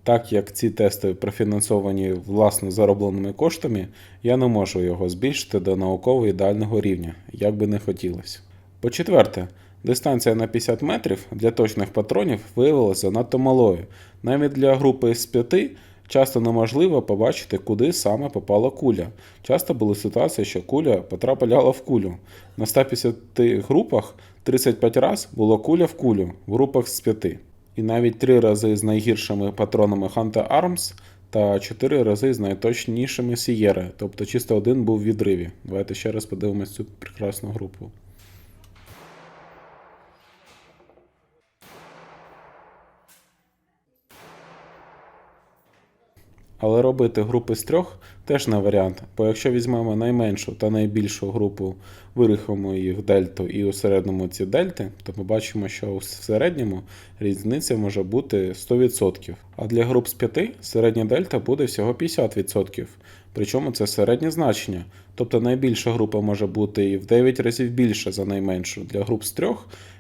Так як ці тести профінансовані власно заробленими коштами, я не можу його збільшити до науково ідеального рівня, як би не хотілося. По-четверте, дистанція на 50 метрів для точних патронів виявилася занадто малою. Навіть для групи з 5 Часто неможливо побачити, куди саме попала куля. Часто були ситуації, що куля потрапляла в кулю. На 150 групах 35 разів було куля в кулю в групах з 5. І навіть 3 рази з найгіршими патронами Hunter Arms та 4 рази з найточнішими Sierra, тобто чисто один був в відриві. Давайте ще раз подивимось цю прекрасну групу. Але робити групи з 3 теж не варіант, бо якщо візьмемо найменшу та найбільшу групу, вирахуємо їх дельту і усереднимо ці дельти, то побачимо, що в середньому різниця може бути 100%. А для груп з 5 середня дельта буде всього 50%. Причому це середнє значення, тобто найбільша група може бути і в 9 разів більше за найменшу для груп з 3,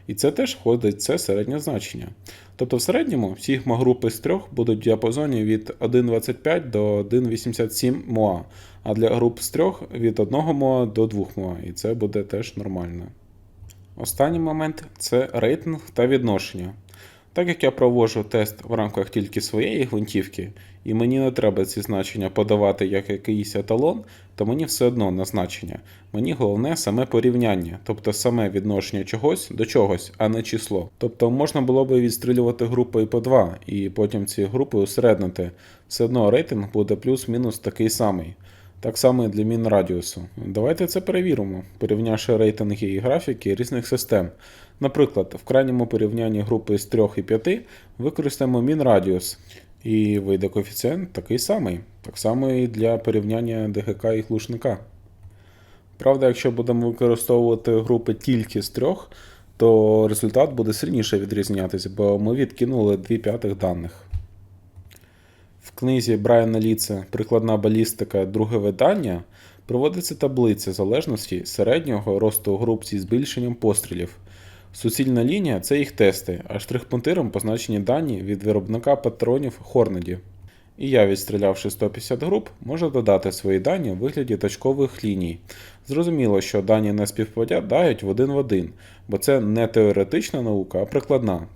і це теж входить в це середнє значення. Тобто в середньому всі групи з 3 будуть в діапазоні від 1,25 до 1,87 МОА, а для груп з 3 від 1 МОА до 2 МОА, і це буде теж нормально. Останній момент – це рейтинг та відношення. Так як я проводжу тест в рамках тільки своєї гвинтівки, і мені не треба ці значення подавати як якийсь еталон, то мені все одно на значення. Мені головне саме порівняння, тобто саме відношення чогось до чогось, а не число. Тобто можна було би відстрілювати групи по 2, і потім ці групи усереднити. Все одно рейтинг буде плюс-мінус такий самий. Так само і для мін радіусу. Давайте це перевіримо, порівнявши рейтинги і графіки різних систем. Наприклад, в крайньому порівнянні групи з 3 і 5 використаємо мін радіус. І вийде коефіцієнт такий самий. Так само і для порівняння ДГК і глушника. Правда, якщо будемо використовувати групи тільки з 3, то результат буде сильніше відрізнятися, бо ми відкинули 2/5 даних. В книзі Брайана Ліца «Прикладна балістика. Друге видання» проводиться таблиця залежності середнього росту груп зі збільшенням пострілів. Суцільна лінія – це їх тести, а штрих-пунктиром позначені дані від виробника патронів Hornady. І я, відстрілявши 150 груп, можу додати свої дані у вигляді точкових ліній. Зрозуміло, що дані не співпадають в один, бо це не теоретична наука, а прикладна.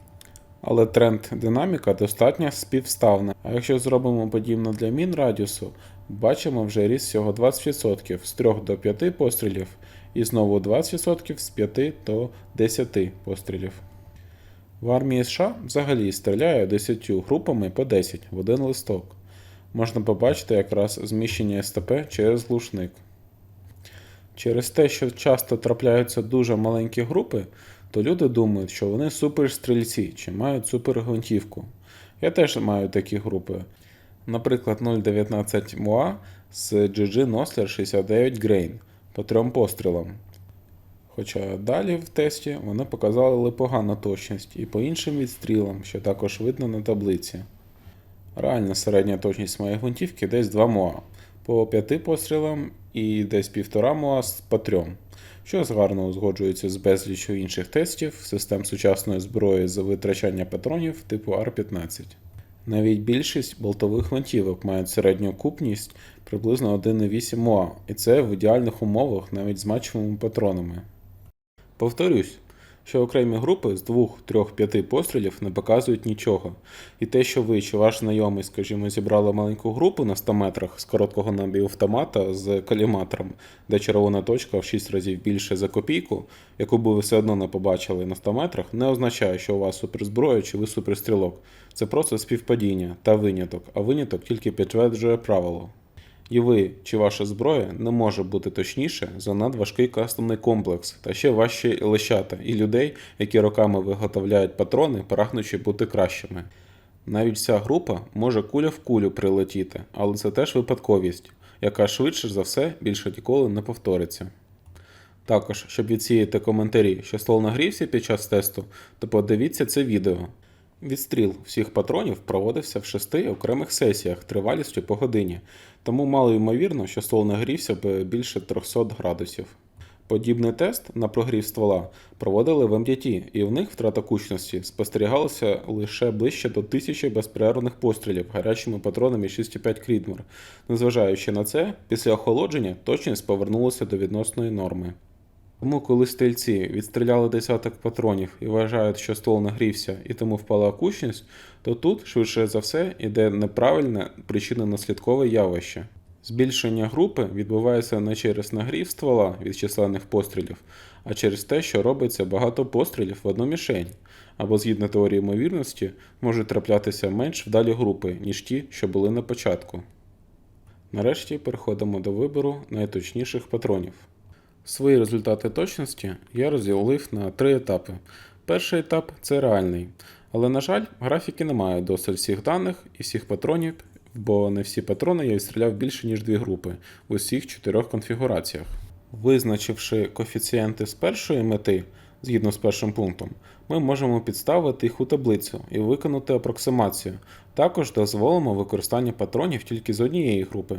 Але тренд-динаміка достатньо співставна. А якщо зробимо подібно для мін радіусу, бачимо вже ріст всього 20% з 3 до 5 пострілів і знову 20% з 5 до 10 пострілів. В армії США взагалі стріляє 10 групами по 10 в один листок. Можна побачити якраз зміщення СТП через глушник. Через те, що часто трапляються дуже маленькі групи, то люди думають, що вони суперстрільці чи мають супергвинтівку. Я теж маю такі групи. Наприклад, 0,19 МОА з GG Nosler 69 Grain по 3 пострілам. Хоча далі в тесті вони показали погану точність і по іншим відстрілам, що також видно на таблиці. Реальна середня точність моєї гвинтівки десь 2 МОА по 5 пострілам і десь 1,5 МОА по 3, що гарно узгоджується з безліччю інших тестів систем сучасної зброї за витрачання патронів типу R-15. Навіть більшість болтових гвинтівок мають середню купність приблизно 1,8 МОА, і це в ідеальних умовах навіть з матчевими патронами. Повторюсь, що окремі групи з 2, 3, 5 пострілів не показують нічого. І те, що ви чи ваш знайомий, скажімо, зібрали маленьку групу на 100 метрах з короткого напівавтомата з коліматором, де червона точка в 6 разів більше за копійку, яку би ви все одно не побачили на 100 метрах, не означає, що у вас суперзброя чи ви суперстрілок. Це просто співпадіння та виняток, а виняток тільки підтверджує правило. І ви чи ваша зброя не може бути точніше за надважкий кастомний комплекс, та ще важчі лещата і людей, які роками виготовляють патрони, прагнучи бути кращими. Навіть ця група може куля в кулю прилетіти, але це теж випадковість, яка швидше за все більше ніколи не повториться. Також, щоб відсіяти коментарі, що ствол нагрівся під час тесту, то подивіться це відео. Відстріл всіх патронів проводився в 6 окремих сесіях тривалістю по годині, тому мало ймовірно, що ствол нагрівся б більше 300 градусів. Подібний тест на прогрів ствола проводили в МДТ, і в них втрата кучності спостерігалася лише ближче до 1000 безперервних пострілів гарячими патронами 6,5 Крідмор. Незважаючи на це, після охолодження точність повернулася до відносної норми. Тому коли стрільці відстріляли десяток патронів і вважають, що ствол нагрівся і тому впала кучність, то тут, швидше за все, іде неправильне причинно-наслідкове явище. Збільшення групи відбувається не через нагрів ствола від численних пострілів, а через те, що робиться багато пострілів в одну мішень, або згідно теорії ймовірності, можуть траплятися менш вдалі групи, ніж ті, що були на початку. Нарешті переходимо до вибору найточніших патронів. Свої результати точності я розділив на 3 етапи. Перший етап – це реальний, але, на жаль, графіки не мають досить всіх даних і всіх патронів, бо не всі патрони я відстріляв більше, ніж 2 групи в усіх 4 конфігураціях. Визначивши коефіцієнти з першої мети, згідно з першим пунктом, ми можемо підставити їх у таблицю і виконати апроксимацію. Також дозволимо використання патронів тільки з однієї групи.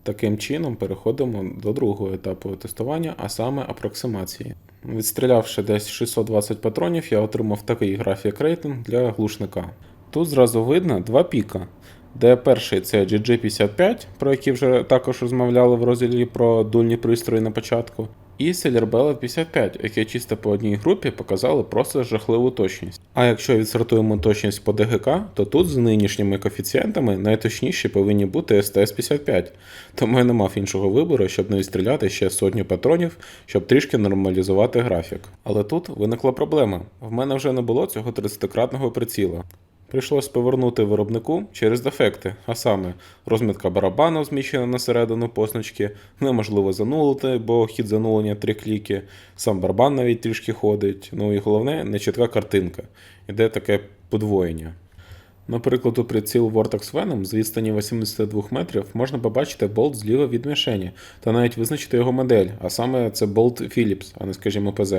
Таким чином переходимо до другого етапу тестування, а саме апроксимації. Відстрілявши десь 620 патронів, я отримав такий графік рейтинг для глушника. Тут зразу видно 2 піка, де перший це GG55, про який вже також розмовляли в розділі про дульні пристрої на початку, і Sailor Ballad 55, яке чисто по одній групі показали просто жахливу точність. А якщо відсортуємо точність по ДГК, то тут з нинішніми коефіцієнтами найточніші повинні бути STS-55, тому я не мав іншого вибору, щоб не відстріляти ще сотню патронів, щоб трішки нормалізувати графік. Але тут виникла проблема, в мене вже не було цього 30-кратного приціла. Прийшлось повернути виробнику через дефекти, а саме розмітка барабану зміщена на середину позначки, неможливо занулити, бо хід занулення 3 кліки, сам барабан навіть трішки ходить, ну і головне, нечітка картинка, іде таке подвоєння. Наприклад, у приціл Vortex Venom з відстані 82 метрів можна побачити болт зліва від мішені та навіть визначити його модель, а саме це болт Phillips, а не, скажімо, ПЗ.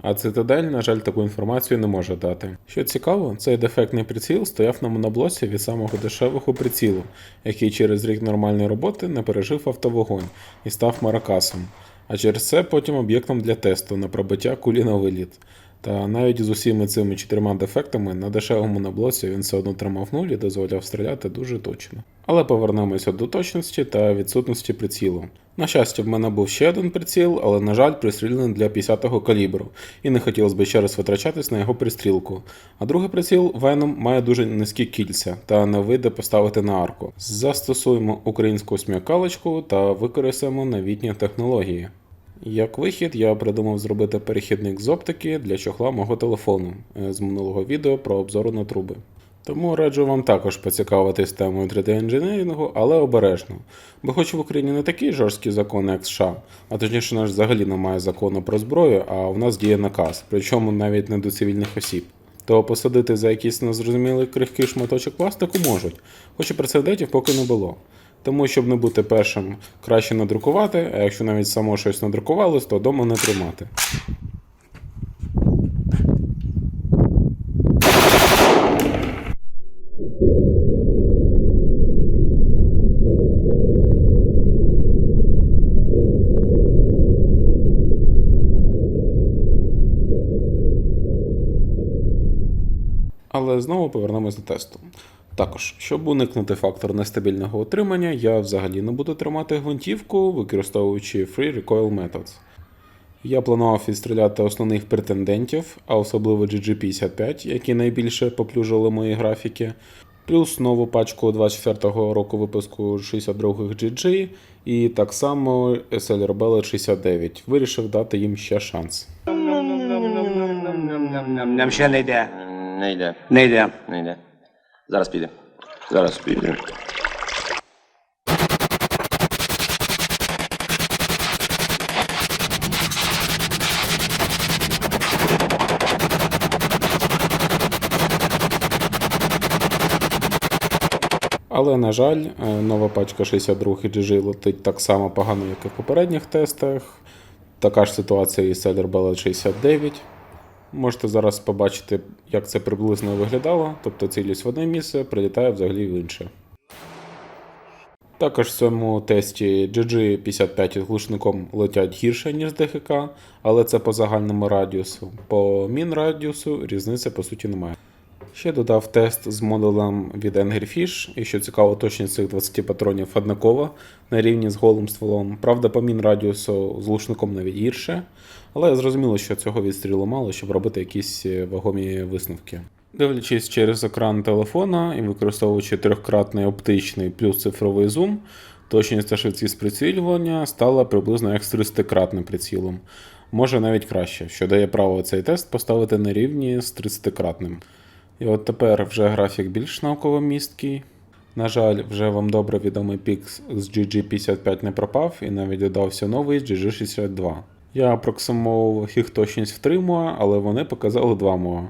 А Citadel, на жаль, таку інформацію не може дати. Що цікаво, цей дефектний приціл стояв на моноблоці від самого дешевого прицілу, який через рік нормальної роботи не пережив автовогонь і став маракасом, а через це потім об'єктом для тесту на пробиття кулі на виліт. Та навіть з усіми цими 4 дефектами на дешевому моноблоці він все одно тримав 0 і дозволяв стріляти дуже точно. Але повернемося до точності та відсутності прицілу. На щастя, в мене був ще один приціл, але, на жаль, пристрілений для 50-го калібру, і не хотілося б ще раз витрачатись на його пристрілку. А другий приціл Venom має дуже низькі кільця та не вийде поставити на арку. Застосуємо українську смякалочку та використаємо новітні технології. Як вихід, я придумав зробити перехідник з оптики для чохла мого телефону з минулого відео про обзори на труби. Тому раджу вам також поцікавитись темою 3D-інженерінгу, але обережно. Бо хоч в Україні не такі жорсткі закони, як США, а точніше наш взагалі немає закону про зброю, а у нас діє наказ, причому навіть не до цивільних осіб. То посадити за якийсь незрозумілий крихкий шматочок пластику можуть, хоч і прецедентів поки не було. Тому, щоб не бути першим, краще надрукувати, а якщо навіть само щось надрукувалось, то вдома не тримати. Але знову повернемось до тесту. Також, щоб уникнути фактор нестабільного утримання, я взагалі не буду тримати гвинтівку, використовуючи Free Recoil Methods. Я планував відстріляти основних претендентів, а особливо GG55, які найбільше поплюжили мої графіки, плюс нову пачку 24-го року випуску 62-х GG і так само Sailor Ballad 69. Вирішив дати їм ще шанс. Нам ще не йде. Не йде. Не йде. Не йде. Зараз піде. Зараз піде. Але, на жаль, нова пачка 62 GG летить так само погано, як і в попередніх тестах. Така ж ситуація і Sailor Ballad 69. Можете зараз побачити, як це приблизно виглядало, тобто цілюсь в одне місце, прилітає взагалі в інше. Також в цьому тесті GG55 із глушником летять гірше, ніж ДГК, але це по загальному радіусу. По мін радіусу різниці по суті немає. Ще додав тест з модулем від Angry Fish, і що цікаво, точність цих 20 патронів однакова на рівні з голим стволом. Правда, по мінрадіусу з глушником навіть гірше, але зрозуміло, що цього відстрілу мало, щоб робити якісь вагомі висновки. Дивлячись через екран телефона і використовуючи трьохкратний оптичний плюс цифровий зум, точність та швидкість прицілювання стала приблизно як з 30-кратним прицілом. Може навіть краще, що дає право цей тест поставити на рівні з 30-кратним. І от тепер вже графік більш науково-місткий. На жаль, вже вам добре відомий пік з GG55 не пропав і навіть додався новий GG62. Я апроксимовував їх точність в 3 МОА, але вони показали 2 МОА.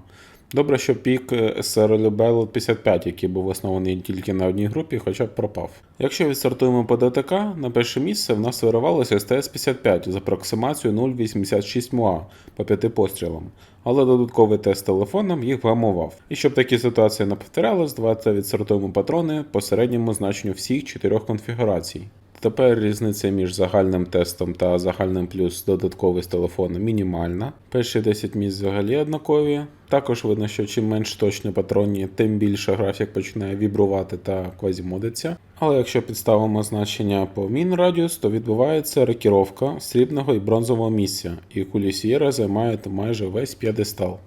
Добре, що пік SRL 55, який був оснований тільки на одній групі, хоча б пропав. Якщо відстартуємо по ДТК, на перше місце в нас виривалося СТС-55 з апроксимацією 0,86 МОА по 5 пострілам, але додатковий тест телефоном їх вгамував. І щоб такі ситуації не повторялись, давайте відстартуємо патрони по середньому значенню всіх 4 конфігурацій. Тепер різниця між загальним тестом та загальним плюс додатковий з телефону мінімальна. Перші 10 місць взагалі однакові. Також видно, що чим менш точні патронні, тим більше графік починає вібрувати та квазімодиться. Але якщо підставимо значення по мінрадіус, то відбувається рокіровка срібного і бронзового місця, і кулі Сієра займають майже весь п'єдестал.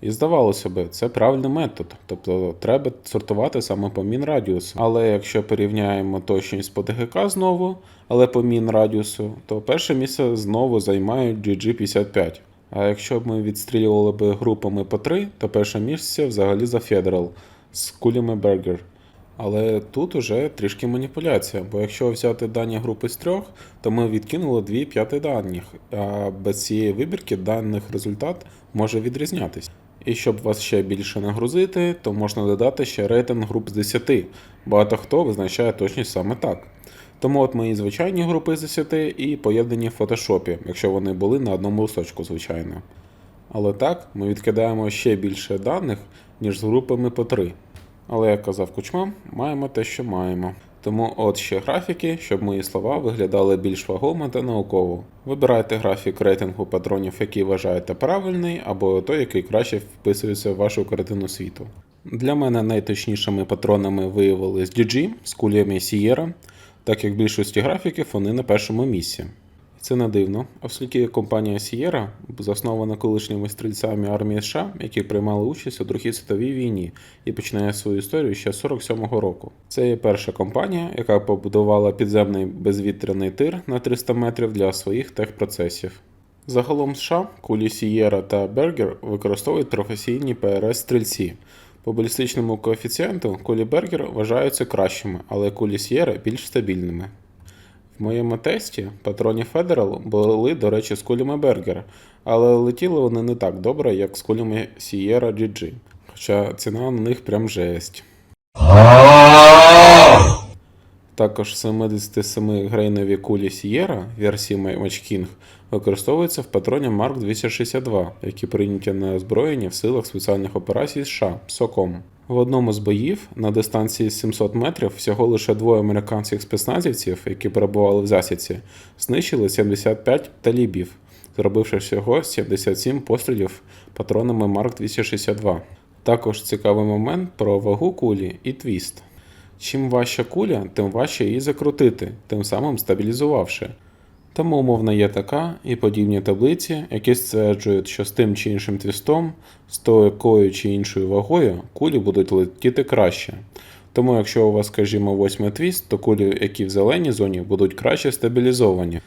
І здавалося би, це правильний метод, тобто треба сортувати саме по мінрадіусу. Але якщо порівняємо точність по ДГК знову, але по мінрадіусу, то перше місце знову займають GG55. А якщо б ми відстрілювали б групами по 3, то перше місце взагалі за Federal з кулями Berger. Але тут уже трішки маніпуляція, бо якщо взяти дані групи з 3, то ми відкинули 2/5 даних, а без цієї вибірки даних результат може відрізнятись. І щоб вас ще більше нагрузити, то можна додати ще рейтинг груп з 10. Багато хто визначає точність саме так. Тому от мої звичайні групи з 10 і поєднані в фотошопі, якщо вони були на одному листочку, звичайно. Але так, ми відкидаємо ще більше даних, ніж з групами по 3. Але, як казав Кучма, маємо те, що маємо. Тому от ще графіки, щоб мої слова виглядали більш вагомо та науково. Вибирайте графік рейтингу патронів, який вважаєте правильний, або той, який краще вписується в вашу картину світу. Для мене найточнішими патронами виявились GG з кулями Sierra, так як в більшості графіків вони на першому місці. Це не дивно, оскільки компанія Sierra заснована колишніми стрільцями армії США, які приймали участь у Другій світовій війні і починає свою історію ще з 47-го року. Це є перша компанія, яка побудувала підземний безвітряний тир на 300 метрів для своїх техпроцесів. Загалом США кулі Sierra та Berger використовують професійні ПРС-стрільці. По балістичному коефіцієнту кулі Berger вважаються кращими, але кулі Sierra більш стабільними. В моєму тесті патроні Federal були, до речі, з кулями Berger, але летіли вони не так добре, як з кулями Sierra GG, хоча ціна на них прям жесть. Також 77-грейнові кулі Sierra версії Match King використовуються в патроні Mark 262, які прийняті на озброєння в силах спеціальних операцій США СОКОМ. В одному з боїв на дистанції 700 метрів всього лише 2 американських спецназівців, які перебували в засідці, знищили 75 талібів, зробивши всього 77 пострілів патронами Mark 262. Також цікавий момент про вагу кулі і твіст. Чим важча куля, тим важче її закрутити, тим самим стабілізувавши. Тому умовно є така і подібні таблиці, які стверджують, що з тим чи іншим твістом, з такою чи іншою вагою, кулі будуть летіти краще. Тому якщо у вас, скажімо, 8 твіст, то кулі, які в зеленій зоні, будуть краще стабілізовані.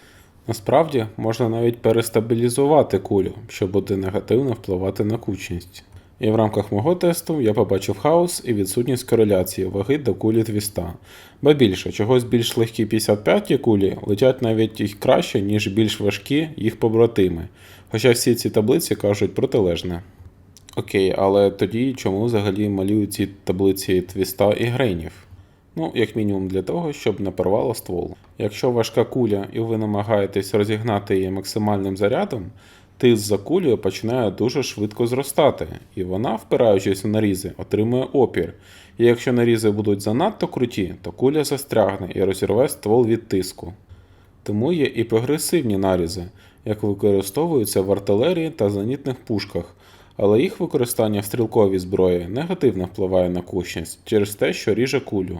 Насправді, можна навіть перестабілізувати кулю, що буде негативно впливати на кучність. І в рамках мого тесту я побачив хаос і відсутність кореляції ваги до кулі твіста. Ба більше, чогось більш легкі 55-ті кулі летять навіть і краще, ніж більш важкі їх побратими. Хоча всі ці таблиці кажуть протилежне. Окей, але тоді чому взагалі малюють ці таблиці твіста і грейнів? Ну, як мінімум для того, щоб не порвало ствол. Якщо важка куля і ви намагаєтесь розігнати її максимальним зарядом, тиск за кулею починає дуже швидко зростати, і вона, впираючись у нарізи, отримує опір. І якщо нарізи будуть занадто круті, то куля застрягне і розірве ствол від тиску. Тому є і прогресивні нарізи, як використовуються в артилерії та зенітних пушках, Але їх використання в стрілковій зброї негативно впливає на кучність через те, що ріже кулю.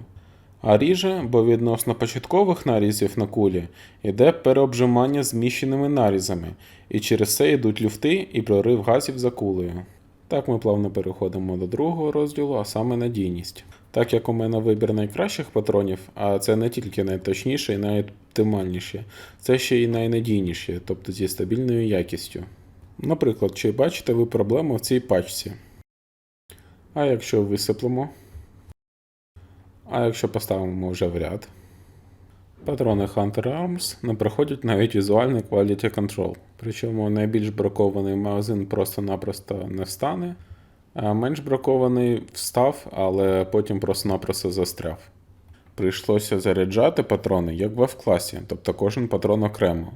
А ріже, бо відносно початкових нарізів на кулі йде переобжимання зміщеними нарізами, і через це йдуть люфти і прорив газів за кулею. Так ми плавно переходимо до другого розділу, а саме надійність. Так як у мене вибір найкращих патронів, а це не тільки найточніші і найоптимальніші, це ще й найнадійніші, тобто зі стабільною якістю. Наприклад, чи бачите ви проблему в цій пачці? А якщо висиплемо? А якщо поставимо вже в ряд? Патрони Hunter Arms не проходять навіть візуальний Quality Control, причому найбільш бракований магазин просто-напросто не встане, а менш бракований встав, але потім просто-напросто застряв. Прийшлося заряджати патрони як в F-класі, тобто кожен патрон окремо.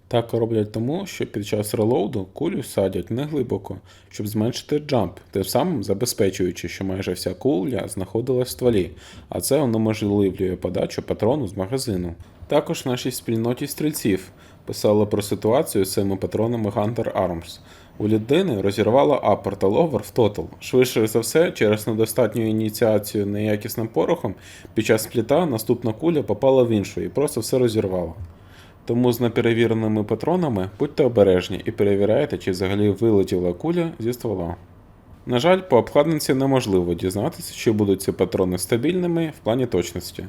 Так роблять тому, що під час релоуду кулю садять неглибоко, щоб зменшити джамп, тим самим забезпечуючи, що майже вся куля знаходилась в стволі, а це унеможливлює подачу патрону з магазину. Також в нашій спільноті стрільців писали про ситуацію з цими патронами Hunter Arms. У людини розірвало upper та lower в тотал. Швидше за все, через недостатню ініціацію неякісним порохом, під час спліта наступна куля попала в іншу і просто все розірвало. Тому з неперевіреними патронами будьте обережні і перевіряйте, чи взагалі вилетіла куля зі ствола. На жаль, по обкладинці неможливо дізнатися, чи будуть ці патрони стабільними в плані точності.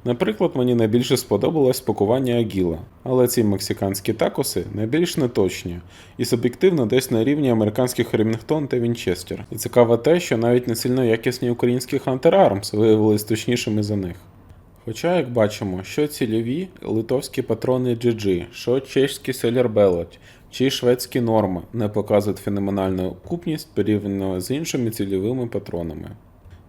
Наприклад, мені найбільше сподобалось пакування Агіла, але ці мексиканські такоси найбільш неточні і суб'єктивно десь на рівні американських Ремінгтон та Вінчестер. І цікаво те, що навіть не сильно якісні українські Hunter Arms виявились точнішими за них. Хоча, як бачимо, що цільові литовські патрони GG, що чеські Селер Белот, чи шведські Норма не показують феноменальну окупність порівняно з іншими цільовими патронами.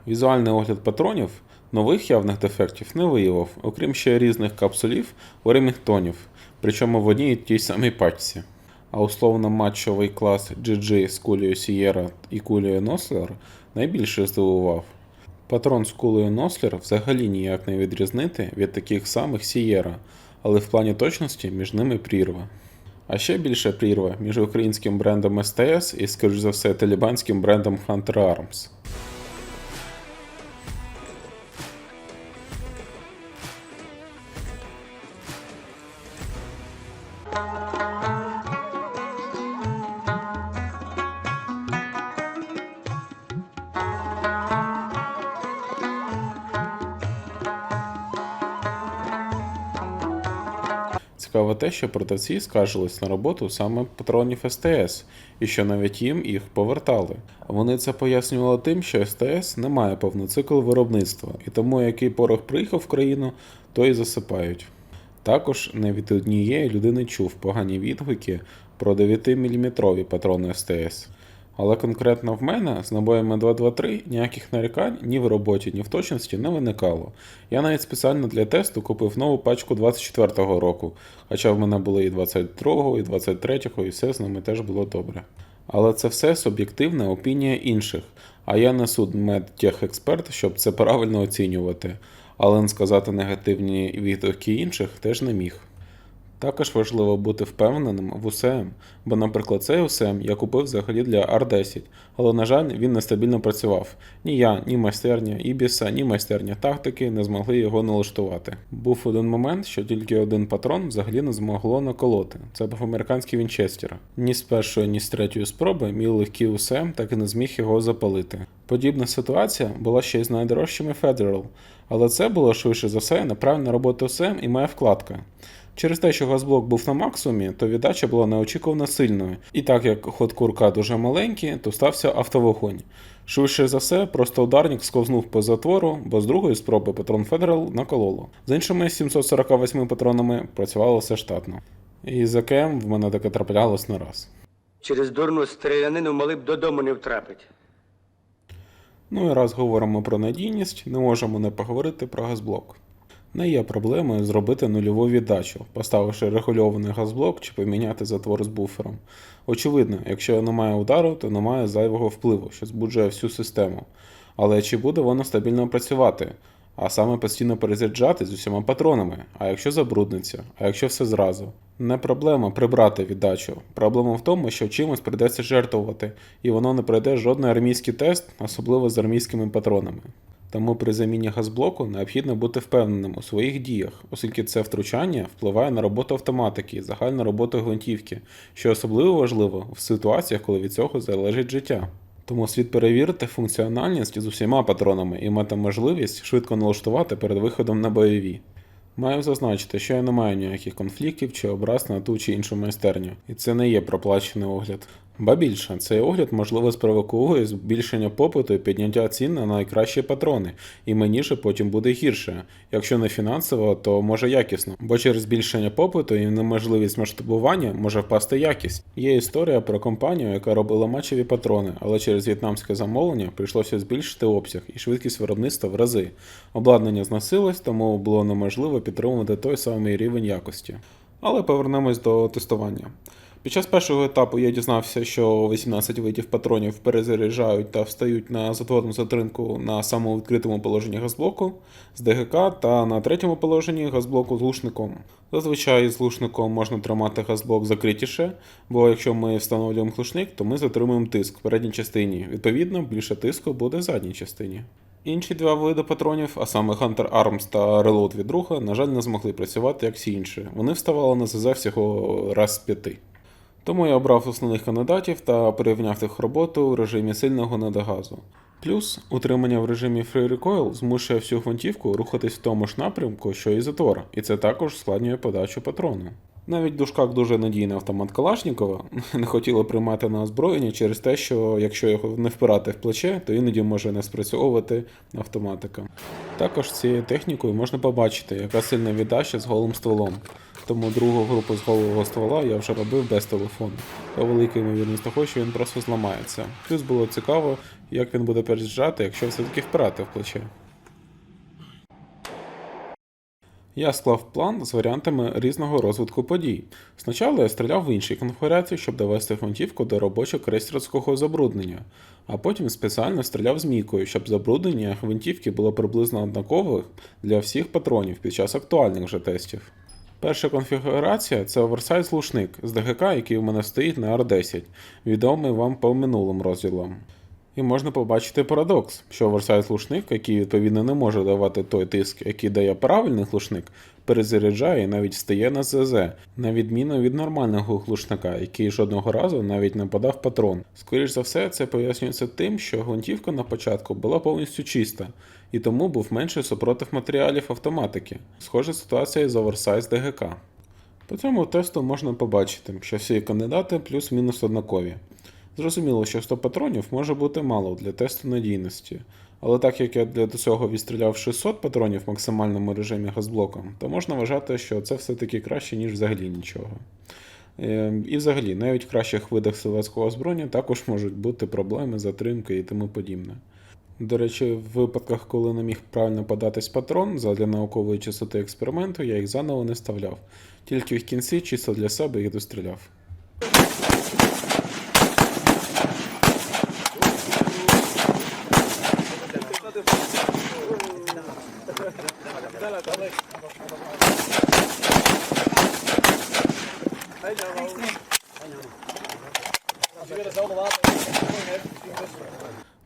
Візуальний огляд патронів нових явних дефектів не виявив, окрім ще різних капсулів у Ремінгтонів, причому в одній і тій самій пачці. А условно матчовий клас GG з кулею Sierra і кулею Nosler найбільше здивував. Патрон з кулею Nosler взагалі ніяк не відрізнити від таких самих Sierra, але в плані точності між ними прірва. А ще більше прірва між українським брендом STS і, скоріш за все, талібанським брендом Hunter Arms. Цікаво те, що продавці скаржились на роботу саме патронів STS, і що навіть їм їх повертали. Вони це пояснювали тим, що STS не має повний цикл виробництва, і тому який порох приїхав в країну, то і засипають. Також не від однієї людини чув погані відгуки про 9-мм патрони STS. Але конкретно в мене з набоями 223 ніяких нарікань ні в роботі, ні в точності не виникало. Я навіть спеціально для тесту купив нову пачку 24-го року, хоча в мене були і 22-го, і 23-го, і все з ними теж було добре. Але це все суб'єктивна опінія інших, а я не судмедтехексперт, щоб це правильно оцінювати, але не сказати негативні відгуки інших теж не міг. Також важливо бути впевненим в УСМ, бо, наприклад, цей УСМ я купив взагалі для R10, але, на жаль, він нестабільно працював. Ні я, ні майстерня Ібіса, ні майстерня тактики не змогли його налаштувати. Був один момент, що тільки один патрон взагалі не змогло наколоти. Це був американський Вінчестер. Ні з першої, ні з третьої спроби мій легкий УСМ так і не зміг його запалити. Подібна ситуація була ще й з найдорожчими Federal, але це було швидше за все неправильна робота УСМ і моя вкладка. Через те, що газблок був на максимумі, то віддача була неочікувано сильною. І так як ход курка дуже маленький, то стався автовогонь. Швидше за все, просто ударник сковзнув по затвору, бо з другої спроби патрон Federal накололо. З іншими 748 патронами працювало все штатно. І з АКМ в мене таке траплялось не раз. Через дурну стрілянину могли б додому не втрапити. Ну і раз говоримо про надійність, не можемо не поговорити про газблок. Не є проблемою зробити нульову віддачу, поставивши регульований газблок чи поміняти затвор з буфером. Очевидно, якщо немає удару, то немає зайвого впливу, що збуджує всю систему. Але чи буде воно стабільно працювати? А саме постійно перезаряджати з усіма патронами, а якщо забрудниться, а якщо все зразу. Не проблема прибрати віддачу. Проблема в тому, що чимось прийдеться жертвувати, і воно не пройде жодний армійський тест, особливо з армійськими патронами. Тому при заміні газблоку необхідно бути впевненим у своїх діях, оскільки це втручання впливає на роботу автоматики і загальну роботу гвинтівки, що особливо важливо в ситуаціях, коли від цього залежить життя. Тому слід перевірити функціональність з усіма патронами і мати можливість швидко налаштувати перед виходом на бойові. Маю зазначити, що я не маю ніяких конфліктів чи образ на ту чи іншу майстерню, і це не є проплачений огляд. Ба більше, цей огляд можливо спровокує збільшення попиту і підняття цін на найкращі патрони, і мені же потім буде гірше. Якщо не фінансово, то може якісно, бо через збільшення попиту і неможливість масштабування може впасти якість. Є історія про компанію, яка робила матчеві патрони, але через в'єтнамське замовлення прийшлося збільшити обсяг і швидкість виробництва в рази. Обладнання зносилось, тому було неможливо підтримувати той самий рівень якості. Але повернемось до тестування. Під час першого етапу я дізнався, що 18 видів патронів перезаряджають та встають на затворну затримку на самому відкритому положенні газблоку з ДГК та на третьому положенні газблоку з глушником. Зазвичай з глушником можна тримати газблок закритіше, бо якщо ми встановлюємо глушник, то ми затримуємо тиск в передній частині, відповідно більше тиску буде в задній частині. Інші два види патронів, а саме Hunter Arms та Reload від Руха, на жаль, не змогли працювати як всі інші. Вони вставали на ЗЗ всього раз з 5. Тому я обрав основних кандидатів та порівняв їх роботу в режимі сильного недогазу. Плюс, утримання в режимі Free Recoil змушує всю гвинтівку рухатись в тому ж напрямку, що і затвор, і це також ускладнює подачу патрону. Навіть в дужках дуже надійний автомат Калашнікова не хотіли приймати на озброєння через те, що якщо його не впирати в плече, то іноді може не спрацьовувати автоматика. Також цією технікою можна побачити, яка сильна віддача з голим стволом. Тому другу групу з голого ствола я вже робив без телефону. Та велика ймовірність того, що він просто зламається. Плюс було цікаво, як він буде переїжджати, якщо все-таки впирати в плече. Я склав план з варіантами різного розвитку подій. Спочатку я стріляв в іншій конфігурації, щоб довести гвинтівку до робочого крейсерського забруднення, а потім спеціально стріляв змійкою, щоб забруднення гвинтівки було приблизно однакове для всіх патронів під час актуальних же тестів. Перша конфігурація – це оверсайз глушник з ДГК, який у мене стоїть на R10, відомий вам по минулим розділам. І можна побачити парадокс, що оверсайз глушник, який відповідно не може давати той тиск, який дає правильний глушник, перезаряджає і навіть стає на ЗЗ, на відміну від нормального глушника, який жодного разу навіть не подав патрон. Скоріш за все, це пояснюється тим, що гвинтівка на початку була повністю чиста, і тому був менший супротив матеріалів автоматики. Схожа ситуація з оверсайз ДГК. По цьому тесту можна побачити, що всі кандидати плюс-мінус однакові. Зрозуміло, що 100 патронів може бути мало для тесту надійності, але так як я для цього відстріляв 600 патронів в максимальному режимі газблоком, то можна вважати, що це все-таки краще, ніж взагалі нічого. І взагалі, навіть в кращих видах стрілецького озброєння також можуть бути проблеми, затримки і тому подібне. До речі, в випадках, коли не міг правильно податись патрон, задля наукової чистоти експерименту я їх заново не вставляв, тільки в кінці чисто для себе їх достріляв.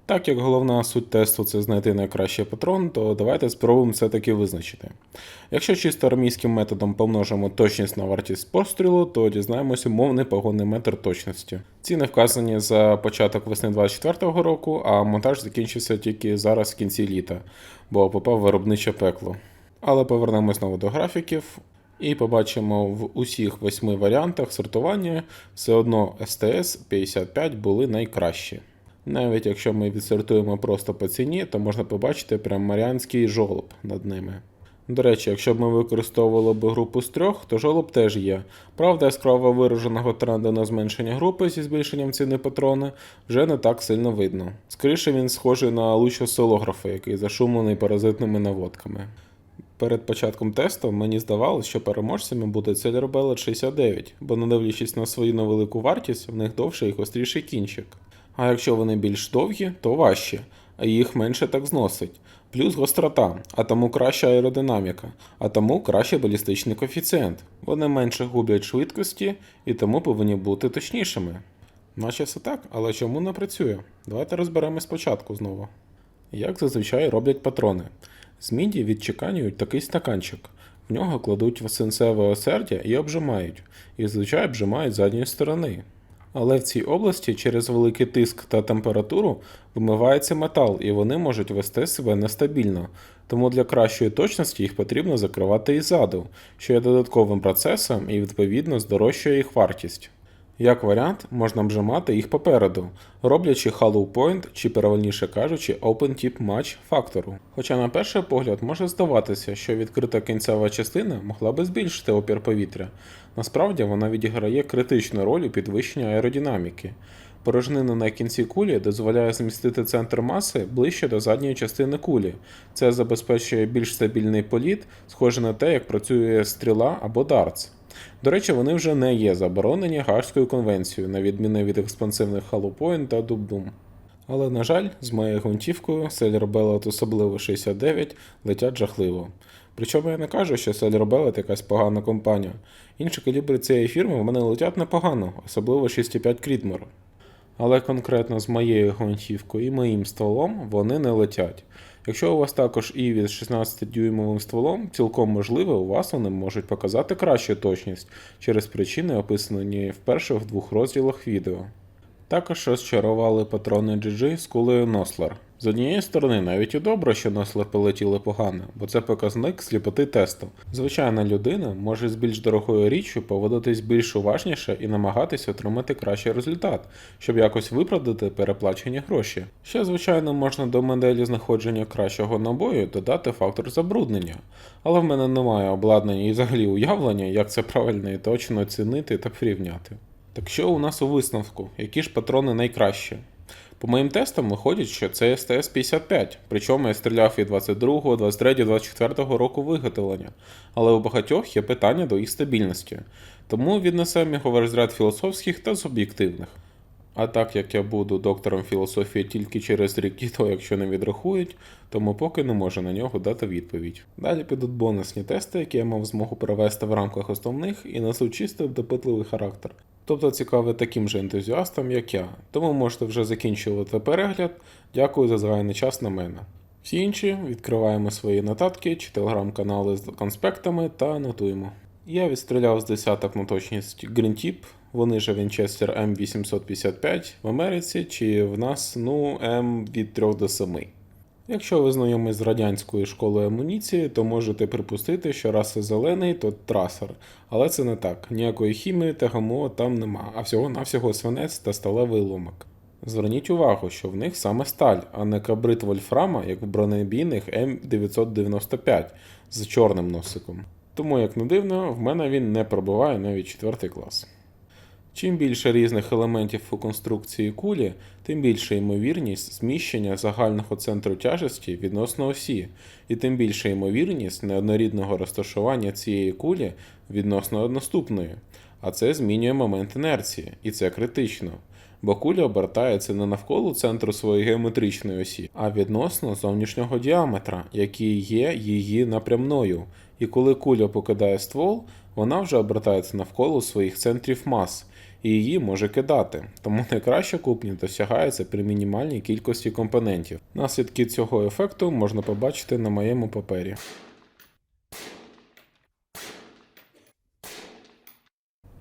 Так як головна суть тесту це знайти найкращий патрон, то давайте спробуємо це таки визначити. Якщо чисто армійським методом помножимо точність на вартість пострілу, то дізнаємось умовний погонний метр точності. Ціни вказані за початок весни 2024 року, а монтаж закінчився тільки зараз в кінці літа, бо попав в виробниче пекло. Але повернемось знову до графіків. І побачимо в усіх 8 варіантах сортування все одно СТС-55 були найкращі. Навіть якщо ми відсортуємо просто по ціні, то можна побачити прям маріанський жолоб над ними. До речі, якщо б ми використовували б групу з 3, то жолоб теж є. Правда, яскраво вираженого тренду на зменшення групи зі збільшенням ціни патрона вже не так сильно видно. Скоріше він схожий на луч осцилографа, який зашумлений паразитними наводками. Перед початком тесту мені здавалося, що переможцями буде Cellar Bellet 69, бо не дивлячись на свою невелику вартість, в них довший і гостріший кінчик. А якщо вони більш довгі, то важчі. а їх менше так зносить. Плюс гострота, а тому краща аеродинаміка, а тому кращий балістичний коефіцієнт. Вони менше гублять швидкості і тому повинні бути точнішими. Наче все так, але чому не працює? Давайте розберемо спочатку знову. Як зазвичай роблять патрони. З міді відчеканюють такий стаканчик. В нього кладуть свинцеве осердя і обжимають. І зазвичай обжимають з задньої сторони. Але в цій області через великий тиск та температуру вимивається метал, і вони можуть вести себе нестабільно. Тому для кращої точності їх потрібно закривати іззаду, що є додатковим процесом і відповідно здорожчує їх вартість. Як варіант, можна обжимати їх попереду, роблячи hollow point чи, правильніше кажучи, open tip match фактору. Хоча на перший погляд може здаватися, що відкрита кінцева частина могла би збільшити опір повітря. Насправді вона відіграє критичну роль у підвищенні аеродинаміки. Порожнина на кінці кулі дозволяє змістити центр маси ближче до задньої частини кулі. Це забезпечує більш стабільний політ, схоже на те, як працює стріла або дартс. До речі, вони вже не є заборонені Гаазькою конвенцією, на відміну від експансивних Hollow Point та Dub-Dum. Але, на жаль, з моєю гвинтівкою Sailor Bellet, особливо 69, летять жахливо. Причому я не кажу, що Sailor Bellet якась погана компанія. Інші калібри цієї фірми в мене летять непогано, особливо 6,5 Creedmoor. Але конкретно з моєю гвинтівкою і моїм стволом вони не летять. Якщо у вас також Іві з 16-дюймовим стволом, цілком можливо, у вас вони можуть показати кращу точність через причини, описані в перших двох розділах відео. Також розчарували патрони GG з кулею Nosler. З однієї сторони, навіть і добре, що Nosler полетіли погано, бо це показник сліпоти тесту. Звичайна людина може з більш дорогою річчю поводитись більш уважніше і намагатись отримати кращий результат, щоб якось виправдати переплачені гроші. Ще, звичайно, можна до моделі знаходження кращого набою додати фактор забруднення, але в мене немає обладнання і взагалі уявлення, як це правильно і точно оцінити та порівняти. Так що у нас у висновку? Які ж патрони найкращі? По моїм тестам виходить, що це СТС-55, причому я стріляв і 22, 23, 24 року виготовлення, але у багатьох є питання до їх стабільності, тому віднесемо його в розряд філософських та суб'єктивних. А так як я буду доктором філософії тільки через рік і то, якщо не відрахують, тому поки не можу на нього дати відповідь. Далі підуть бонусні тести, які я мав змогу провести в рамках основних і несуть чисто допитливий характер. Тобто цікавий таким же ентузіастам, як я. Тому можете вже закінчувати перегляд. Дякую за згаяний час на мене. Всі інші відкриваємо свої нотатки чи телеграм-канали з конспектами та анотуємо. Я відстріляв з десяток на точність Green Tip, вони же Winchester M855 в Америці, чи в нас, М від 3 до 7. Якщо ви знайомі з радянською школою амуніції, то можете припустити, що раз це зелений, то трасер. Але це не так. Ніякої хімії та ГМО там нема, а всього-навсього свинець та сталевий ломик. Зверніть увагу, що в них саме сталь, а не кабрит вольфрама, як в бронебійних М995 з чорним носиком. Тому, як не дивно, в мене він не пробиває навіть 4 клас. Чим більше різних елементів у конструкції кулі, тим більша ймовірність зміщення загального центру тяжесті відносно осі, і тим більша ймовірність неоднорідного розташування цієї кулі відносно одноступної, а це змінює момент інерції, і це критично, бо куля обертається не навколо центру своєї геометричної осі, а відносно зовнішнього діаметра, який є її напрямною, і коли куля покидає ствол, вона вже обертається навколо своїх центрів мас, і її може кидати, тому найкраща купність досягається при мінімальній кількості компонентів. Наслідки цього ефекту можна побачити на моєму папері.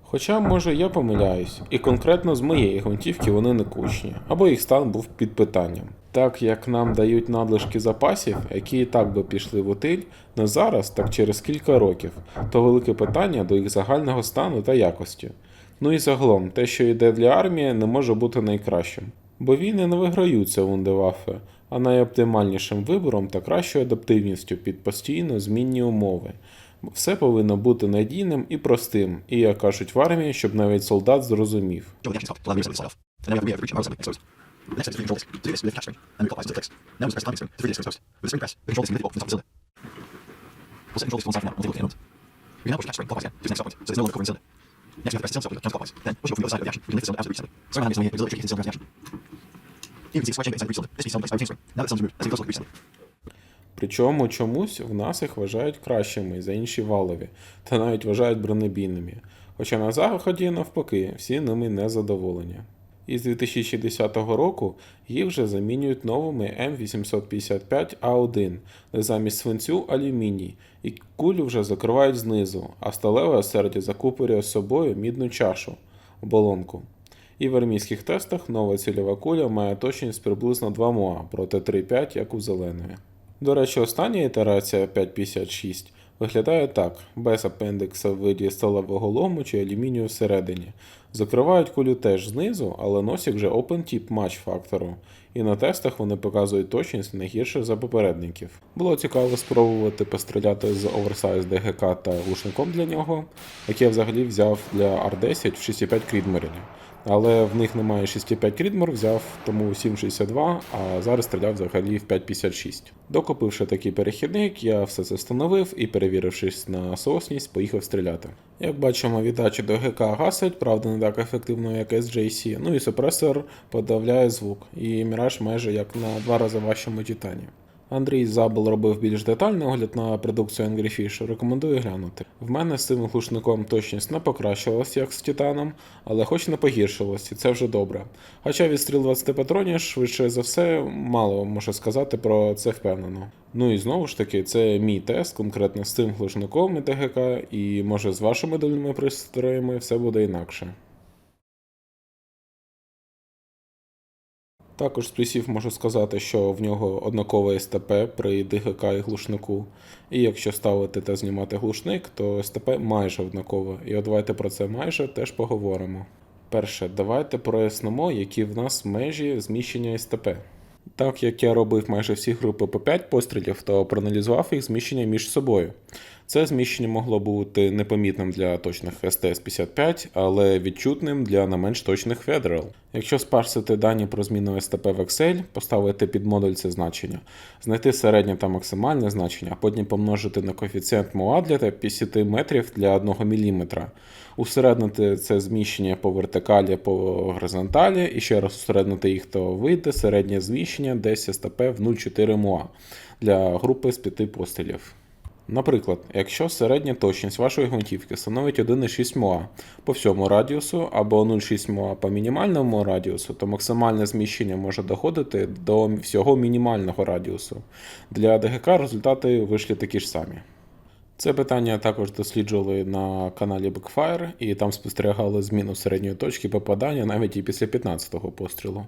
Хоча, може, я помиляюсь, і конкретно з моєї гвинтівки вони не кучні, або їх стан був під питанням. Так як нам дають надлишки запасів, які і так би пішли в утиль, не зараз, так через кілька років, то велике питання до їх загального стану та якості. Ну і загалом, те, що йде для армії, не може бути найкращим. Бо війни не виграються вундерваффе, а найоптимальнішим вибором та кращою адаптивністю під постійно змінні умови. Все повинно бути надійним і простим, і, як кажуть в армії, щоб навіть солдат зрозумів. Причому чомусь в нас їх вважають кращими за інші валові, та навіть вважають бронебійними. Хоча на заході, навпаки, всі ними не задоволені. Із 2010 року їх вже замінюють новими М855А1, де замість свинцю алюміній, і кулю вже закривають знизу, а сталеве осердя закупорює з собою мідну чашу – оболонку. І в армійських тестах нова цільова куля має точність приблизно 2 МОА проти 3,5, як у зеленої. До речі, остання ітерація 5.56 виглядає так, без апендикса в виді сталевого лому чи алюмінію всередині. Закривають кулю теж знизу, але носик вже OpenTip Match фактору, і на тестах вони показують точність не гірше за попередників. Було цікаво спробувати постріляти з Oversize DGK та глушником для нього, який я взагалі взяв для R10 в 6.5 Крідморі. Але в них немає 6.5 Крідмор, взяв тому 7.62, а зараз стріляв взагалі в 5.56. Докупивши такий перехідник, я все це встановив і, перевірившись на соосність, поїхав стріляти. Як бачимо, віддача до ГК гасить, правда не так ефективно, як SJC, ну і супресор подавляє звук, і Mirage майже як на 2 рази важчому Титані. Андрій Забол робив більш детальний огляд на продукцію Angry Fish, рекомендую глянути. В мене з цим глушником точність не покращилась, як з Титаном, але хоч не погіршилась, і це вже добре. Хоча відстріл 20 патронів, швидше за все, мало можу сказати про це впевнено. Ну і знову ж таки, це мій тест конкретно з цим глушником і ТГК, і може з вашими дульними пристроями все буде інакше. Також з плюсів можу сказати, що в нього однакове СТП при ДГК і глушнику. І якщо ставити та знімати глушник, то СТП майже однакове. І от давайте про це майже теж поговоримо. Перше, давайте прояснимо, які в нас межі зміщення СТП. Так як я робив майже всі групи по 5 пострілів, то проаналізував їх зміщення між собою. Це зміщення могло бути непомітним для точних СТС-55, але відчутним для не менш точних Federal. Якщо спарсити дані про зміну СТП в Excel, поставити під модуль це значення, знайти середнє та максимальне значення, а потім помножити на коефіцієнт МОА для 50 метрів для 1 мм, усереднити це зміщення по вертикалі, по горизонталі, і ще раз усереднити їх, то вийде середнє зміщення десь СТП в 0,4 МОА для групи з 5 пострілів. Наприклад, якщо середня точність вашої гвинтівки становить 1,6 МОА по всьому радіусу або 0,6 МОА по мінімальному радіусу, то максимальне зміщення може доходити до всього мінімального радіусу. Для ДГК результати вийшли такі ж самі. Це питання також досліджували на каналі Backfire, і там спостерігали зміну середньої точки попадання навіть і після 15-го пострілу.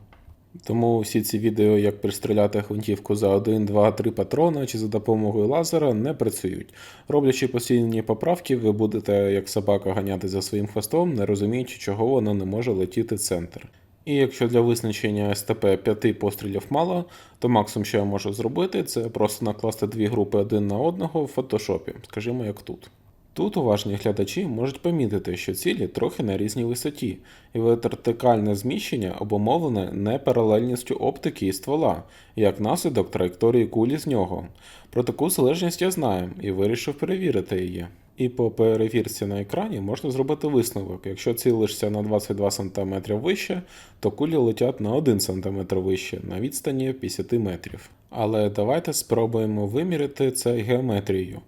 Тому всі ці відео, як пристріляти гвинтівку за 1, 2, 3 патрона чи за допомогою лазера, не працюють. Роблячи постійні поправки, ви будете як собака ганяти за своїм хвостом, не розуміючи, чого воно не може летіти в центр. І якщо для визначення СТП 5 пострілів мало, то максимум, що я можу зробити, це просто накласти 2 групи один на одного в фотошопі, скажімо, як тут. Тут уважні глядачі можуть помітити, що цілі трохи на різній висоті, і вертикальне зміщення обумовлене непаралельністю оптики і ствола, як наслідок траєкторії кулі з нього. Про таку залежність я знаю і вирішив перевірити її. І по перевірці на екрані можна зробити висновок. Якщо цілишся на 22 см вище, то кулі летять на 1 см вище, на відстані 50 метрів. Але давайте спробуємо виміряти це геометрією.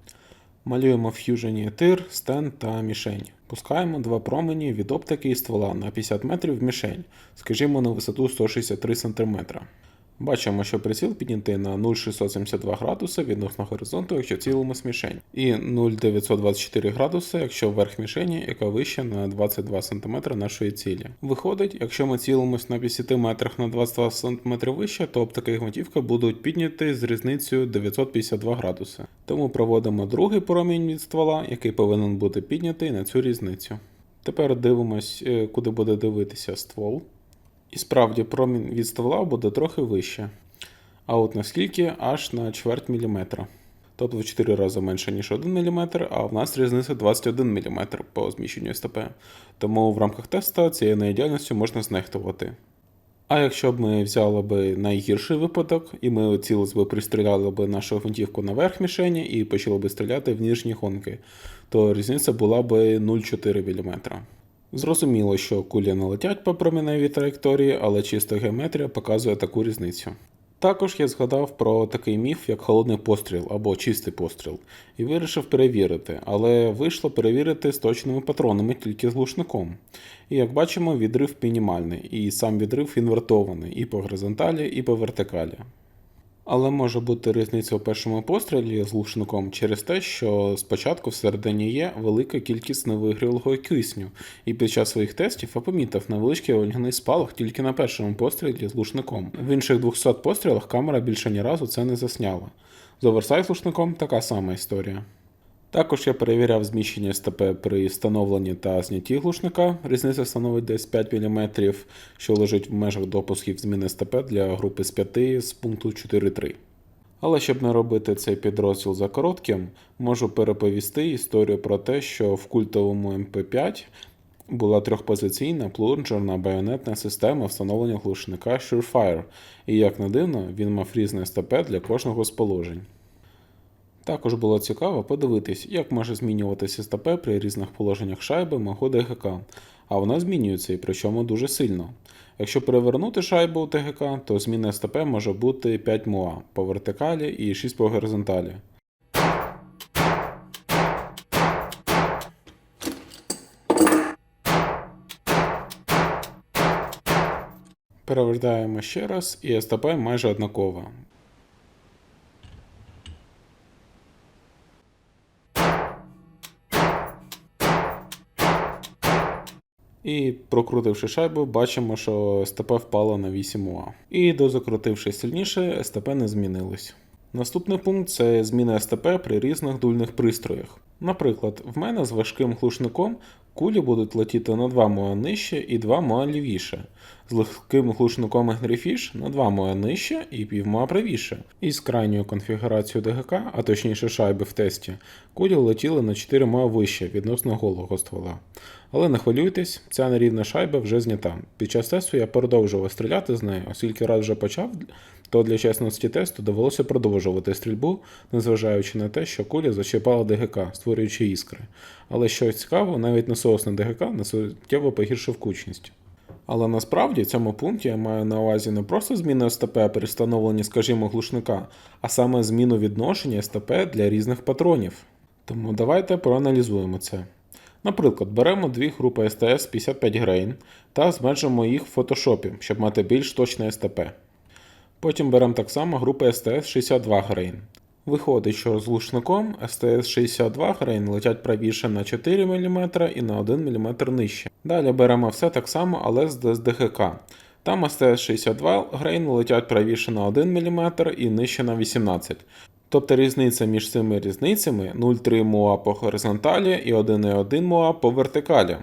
Малюємо в Fusion тир, стенд та мішень. Пускаємо 2 промені від оптики і ствола на 50 метрів в мішень, скажімо, на висоту 163 см. Бачимо, що приціл піднятий на 0,672 градуса відносно горизонту, якщо цілимо з мішень, і 0,924 градуса, якщо верх мішені, яка вища на 22 см нашої цілі. Виходить, якщо ми цілимось на 50 метрах на 22 см вище, то оптика і гвинтівка будуть підняті з різницею 952 градуси. Тому проводимо другий промінь від ствола, який повинен бути піднятий на цю різницю. Тепер дивимось, куди буде дивитися ствол. І справді промінь від ствола буде трохи вище. А от наскільки аж на чверть міліметра. Тобто в 4 рази менше, ніж 1 мм, а в нас різниця 21 мм по зміщенню СТП. Тому в рамках теста цією неідеальністю можна знехтувати. А якщо б ми взяли б найгірший випадок, і ми цілись би пристріляли б нашу гвинтівку на верх мішені і почали б стріляти в нижні гонки, то різниця була б 0,4 мм. Зрозуміло, що кулі не летять по проміневій траєкторії, але чиста геометрія показує таку різницю. Також я згадав про такий міф, як холодний постріл або чистий постріл, і вирішив перевірити, але вийшло перевірити з точними патронами тільки з глушником. І як бачимо, відрив мінімальний, і сам відрив інвертований і по горизонталі, і по вертикалі. Але може бути різниця у першому пострілі з глушником через те, що спочатку всередині є велика кількість невигрілого кисню, і під час своїх тестів я помітив невеличкий вогняний спалах тільки на першому пострілі з глушником. В інших 200 пострілах камера більше ні разу це не засняла. З оверсайз глушником така сама історія. Також я перевіряв зміщення СТП при встановленні та знятті глушника. Різниця становить десь 5 мм, що лежить в межах допусків зміни СТП для групи з 5 з пункту 4.3. Але щоб не робити цей підрозділ за коротким, можу переповісти історію про те, що в культовому МП5 була трьохпозиційна плунжерна байонетна система встановлення глушника Surefire, і як не дивно, він мав різне СТП для кожного з положень. Також було цікаво подивитись, як може змінюватися СТП при різних положеннях шайби мого ДГК, а вона змінюється і причому дуже сильно. Якщо перевернути шайбу у ТГК, то зміна СТП може бути 5 МОА по вертикалі і 6 по горизонталі. Перевертаємо ще раз, і СТП майже однакова. І прокрутивши шайбу, бачимо, що СТП впало на 8 УА. І дозакрутивши сильніше, СТП не змінилось. Наступний пункт – це зміна СТП при різних дульних пристроях. Наприклад, в мене з важким глушником кулі будуть летіти на 2 МОА нижче і 2 МОА лівіше. З легким глушником Angry на 2 МОА нижче і пів МОА правіше. І з крайньою конфігурацією ДГК, а точніше шайби в тесті, кулі летіли на 4 МОА вище відносно голого ствола. Але не хвилюйтесь, ця нерівна шайба вже знята. Під час тесту я продовжував стріляти з нею, оскільки раз вже почав, то для чесності тесту довелося продовжувати стрільбу, незважаючи на те, що куля зачіпала ДГК, створюючи іскри. Але що цікаво, навіть насосний ДГК не суттєво погіршив кучність. Але насправді в цьому пункті я маю на увазі не просто зміну СТП при встановленні, скажімо, глушника, а саме зміну відношення СТП для різних патронів. Тому давайте проаналізуємо це. Наприклад, беремо дві групи STS 55 грейн та зменшимо їх в фотошопі, щоб мати більш точне СТП. Потім беремо так само групи STS 62 грейн. Виходить, що з глушником STS 62 грейн летять правіше на 4 мм і на 1 мм нижче. Далі беремо все так само, але з ДГК. Там STS 62 грейн летять правіше на 1 мм і нижче на 18 мм. Тобто різниця між цими різницями 0,3 МОА по горизонталі і 1,1 МОА по вертикалі.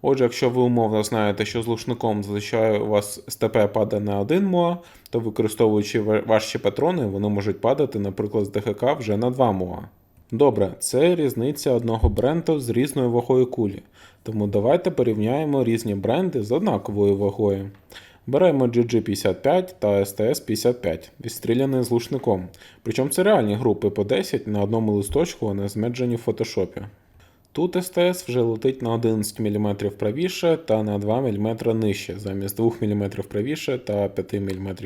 Отже, якщо ви умовно знаєте, що з глушником зазвичай у вас СТП падає на 1 МОА, то використовуючи важчі патрони, вони можуть падати, наприклад, з ДГК вже на 2 МОА. Добре, це різниця одного бренду з різною вагою кулі. Тому порівняємо різні бренди з однаковою вагою. Беремо GG55 та STS55, відстріляні з глушником. Причому це реальні групи по 10 на одному листочку, а не змеджені в фотошопі. Тут STS вже летить на 11 мм правіше та на 2 мм нижче, замість 2 мм правіше та 5 мм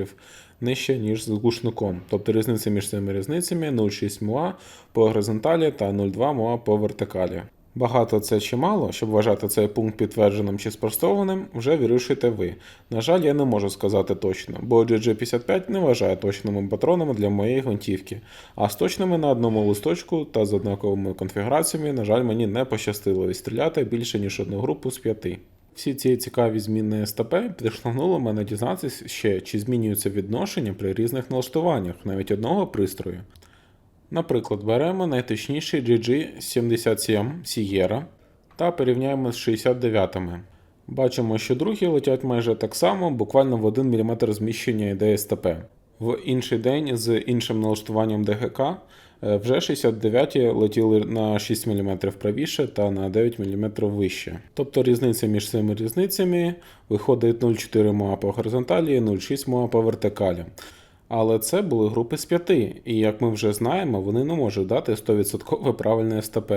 нижче, ніж з глушником. Тобто різниця між цими різницями 0,6 МОА по горизонталі та 0,2 МОА по вертикалі. Багато це чи мало, щоб вважати цей пункт підтвердженим чи спростованим, вже вирішуєте ви. На жаль, я не можу сказати точно, бо GG55 не вважає точними патронами для моєї гвинтівки, а з точними на одному листочку та з однаковими конфігураціями, на жаль, мені не пощастило відстріляти більше ніж одну групу з 5. Всі ці цікаві зміни СТП підштовхнули мене дізнатися ще, чи змінюються відношення при різних налаштуваннях навіть одного пристрою. Наприклад, беремо найточніший GG77 Sierra та порівняємо з 69-ми. Бачимо, що другі летять майже так само, буквально в 1 мм зміщення йде СТП. В інший день з іншим налаштуванням ДГК вже 69-ті летіли на 6 мм правіше та на 9 мм вище. Тобто різниця між цими різницями виходить 0,4 МОА по горизонталі і 0,6 МОА по вертикалі. Але це були групи з 5, і як ми вже знаємо, вони не можуть дати 100% правильне СТП.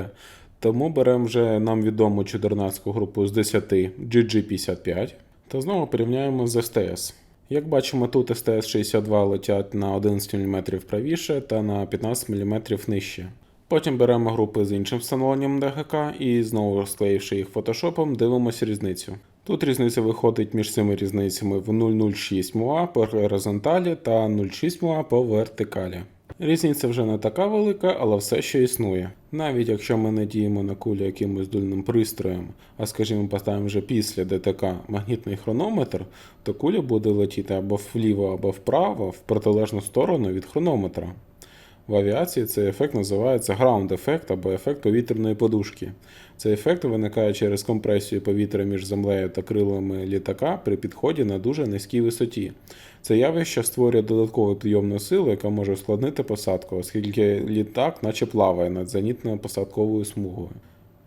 Тому беремо вже нам відому 14-ку групу з 10 GG55 та знову порівняємо з СТС. Як бачимо, тут СТС-62 летять на 11 мм правіше та на 15 мм нижче. Потім беремо групи з іншим встановленням ДГК і знову розклеївши їх фотошопом, дивимося різницю. Тут різниця виходить між цими різницями в 0,06 МУА по горизонталі та 0,6 МУА по вертикалі. Різниця вже не така велика, але все ще існує. Навіть якщо ми не діємо на кулі якимось дульним пристроєм, а скажімо поставимо вже після ДТК магнітний хронометр, то куля буде летіти або вліво, або вправо, в протилежну сторону від хронометра. В авіації цей ефект називається граунд-ефект або ефект повітряної подушки. Цей ефект виникає через компресію повітря між землею та крилами літака при підході на дуже низькій висоті. Це явище створює додаткову підйомну силу, яка може ускладнити посадку, оскільки літак наче плаває над зенітно-посадковою смугою.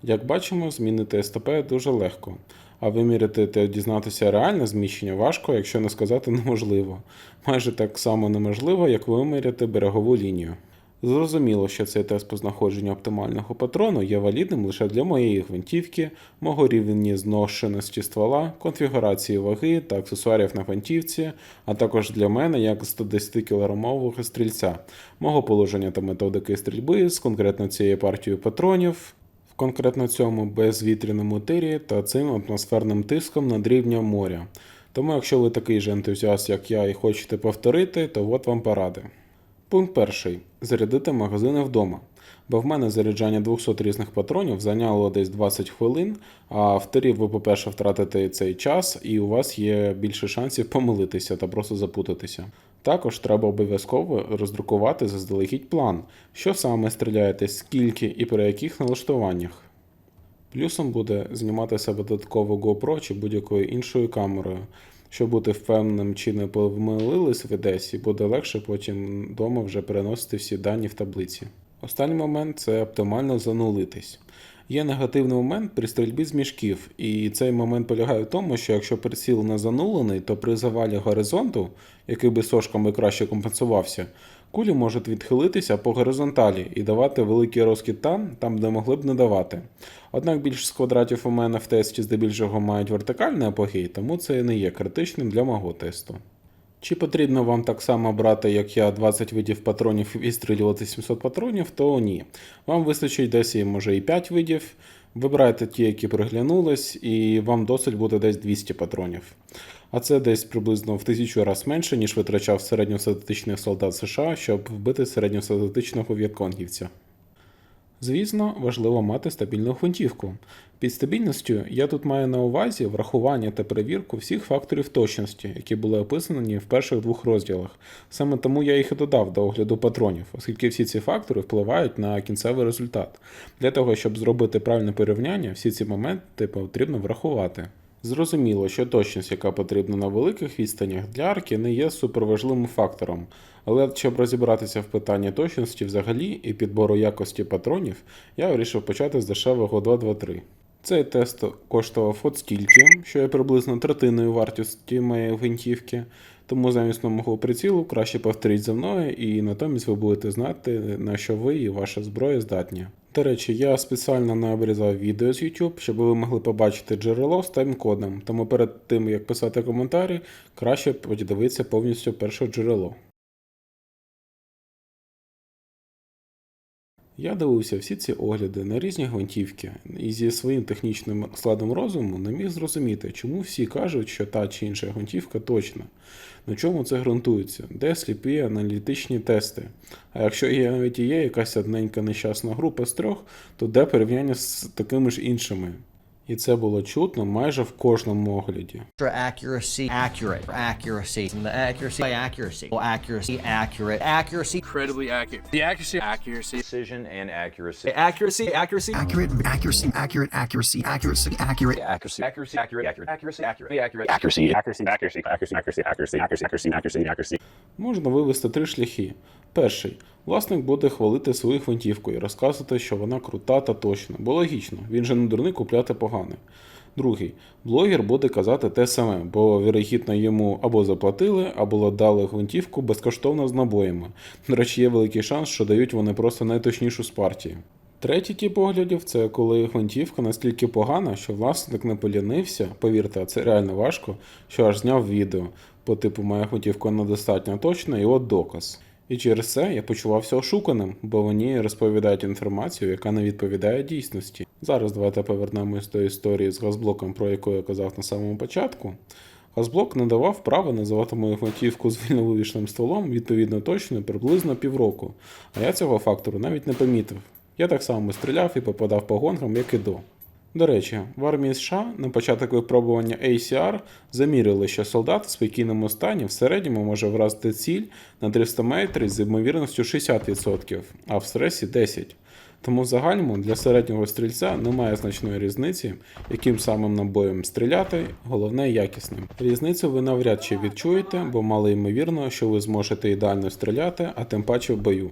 Як бачимо, змінити СТП дуже легко, а виміряти та дізнатися реальне зміщення важко, якщо не сказати неможливо. Майже так само неможливо, як виміряти берегову лінію. Зрозуміло, що цей тест по знаходженню оптимального патрону є валідним лише для моєї гвинтівки, мого рівня зношеності ствола, конфігурації ваги та аксесуарів на гвинтівці, а також для мене як 110-кілограмового стрільця, мого положення та методики стрільби з конкретно цією партією патронів, в конкретно цьому безвітряному тирі та цим атмосферним тиском над рівнем моря. Тому якщо ви такий же ентузіаст, як я, і хочете повторити, то от вам поради. Пункт перший. Зарядити магазини вдома. Бо в мене заряджання 200 різних патронів зайняло десь 20 хвилин, а в тирі ви, по-перше, втратите цей час, і у вас є більше шансів помилитися та просто запутатися. Також треба обов'язково роздрукувати заздалегідь план, що саме стріляєте, скільки і при яких налаштуваннях. Плюсом буде знімати себе додатково GoPro чи будь-якою іншою камерою. Щоб бути впевненим, чи не помилились в Одесі, буде легше потім вдома вже переносити всі дані в таблиці. Останній момент – це оптимально занулитись. Є негативний момент при стрільбі з мішків, і цей момент полягає в тому, що якщо приціл не занулений, то при завалі горизонту, який би сошками краще компенсувався, кулі можуть відхилитися по горизонталі і давати великий розкид там, де могли б не давати. Однак більшість квадратів у мене в тесті здебільшого мають вертикальний апогей, тому це не є критичним для мого тесту. Чи потрібно вам так само брати, як я, 20 видів патронів і відстрілювати 700 патронів, то ні. Вам вистачить десь може і 5 видів. Вибирайте ті, які приглянулись, і вам досить буде десь 200 патронів. А це десь приблизно в 1000 разів менше, ніж витрачав середньостатистичний солдат США, щоб вбити середньостатистичного в'єтконгівця. Звісно, важливо мати стабільну гвинтівку. Під стабільністю я тут маю на увазі врахування та перевірку всіх факторів точності, які були описані в перших двох розділах. Саме тому я їх і додав до огляду патронів, оскільки всі ці фактори впливають на кінцевий результат. Для того, щоб зробити правильне порівняння, всі ці моменти потрібно врахувати. Зрозуміло, що точність, яка потрібна на великих відстанях для арки, не є суперважливим фактором, але щоб розібратися в питанні точності взагалі і підбору якості патронів, я вирішив почати з дешевого 223. Цей тест коштував от стільки, що є приблизно третиною вартості моєї гвинтівки, тому замість мого прицілу краще повторіть за мною і натомість ви будете знати, на що ви і ваша зброя здатні. До речі, я спеціально не обрізав відео з YouTube, щоб ви могли побачити джерело з тайм-кодом, тому перед тим, як писати коментарі, краще подивитися повністю перше джерело. Я дивився всі ці огляди на різні гвинтівки і зі своїм технічним складом розуму не міг зрозуміти, чому всі кажуть, що та чи інша гвинтівка точна. На чому це ґрунтується? Де сліпі аналітичні тести? А якщо навіть є якась одненька нещасна група з трьох, то де порівняння з такими ж іншими? І це було чутно майже в кожному огляді. Accuracy, accurate, accuracy, the accuracy, accuracy, accuracy, accurate, accuracy, Incredibly accurate. The accuracy, precision, and accuracy. Accuracy, accuracy, Accurate, accuracy, accurate, accuracy, accuracy, accurate. accuracy, accuracy, accurate, accurate, accuracy, accurate, accurate, Accuracy, accuracy, accuracy, accuracy, accuracy, accuracy, accuracy, accuracy. Можна вивести три шляхи. Перший. Власник буде хвалити свою гвинтівку і розказувати, що вона крута та точна, бо логічно, він же не дурний купляти погане. Другий. Блогер буде казати те саме, бо, вірогідно, йому або заплатили, або дали гвинтівку безкоштовно з набоями. До речі, є великий шанс, що дають вони просто найточнішу з партії. Третій тип оглядів – це коли гвинтівка настільки погана, що власник не полінився, повірте, це реально важко, що аж зняв відео, по типу моя гвинтівка недостатньо точна і от доказ. І через це я почувався ошуканим, бо вони розповідають інформацію, яка не відповідає дійсності. Зараз давайте повернемось до історії з газблоком, про яку я казав на самому початку. Газблок не давав права називати мою гвинтівку з вільновивішеним стволом відповідно точно приблизно півроку, а я цього фактору навіть не помітив. Я так само стріляв і попадав по гонгам, як і до. До речі, в армії США на початок випробування ACR заміряли, що солдат в спокійному стані в середньому може вразити ціль на 300 метрів з ймовірністю 60%, а в стресі 10%. Тому в загальному для середнього стрільця немає значної різниці, яким самим набоєм стріляти, головне якісним. Різницю ви навряд чи відчуєте, бо мало ймовірно, що ви зможете ідеально стріляти, а тим паче в бою.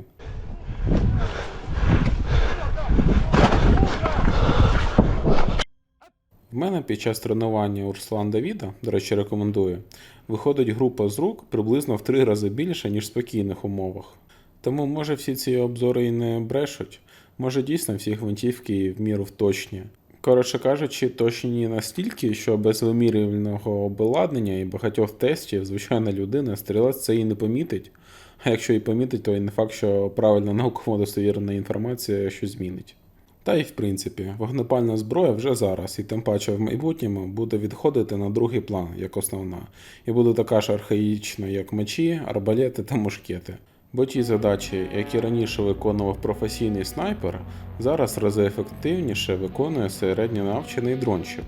В мене під час тренування Урслан Давіда, до речі, рекомендую, виходить група з рук приблизно в 3 рази більше, ніж в спокійних умовах. Тому може всі ці обзори і не брешуть, може дійсно всі гвинтівки в міру точні. Коротше кажучи, точні настільки, що без вимірювального обладнання і багатьох тестів звичайна людина стрілець це і не помітить, а якщо і помітить, то і не факт, що правильна науково достовірна інформація щось змінить. Та й в принципі, вогнепальна зброя вже зараз, і тим паче в майбутньому буде відходити на другий план, як основна, і буде така ж архаїчна, як мечі, арбалети та мушкети. Бо ті задачі, які раніше виконував професійний снайпер, зараз рази ефективніше виконує середньонавчений дронщик.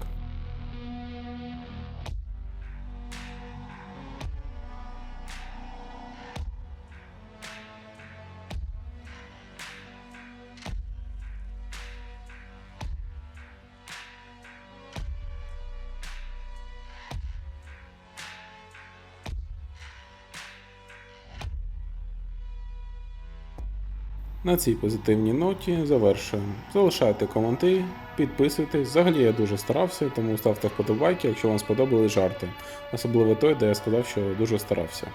На цій позитивній ноті завершуємо. Залишайте коментарі, підписуйтесь. Взагалі я дуже старався, тому ставте вподобайки, якщо вам сподобались жарти. Особливо той, де я сказав, що дуже старався.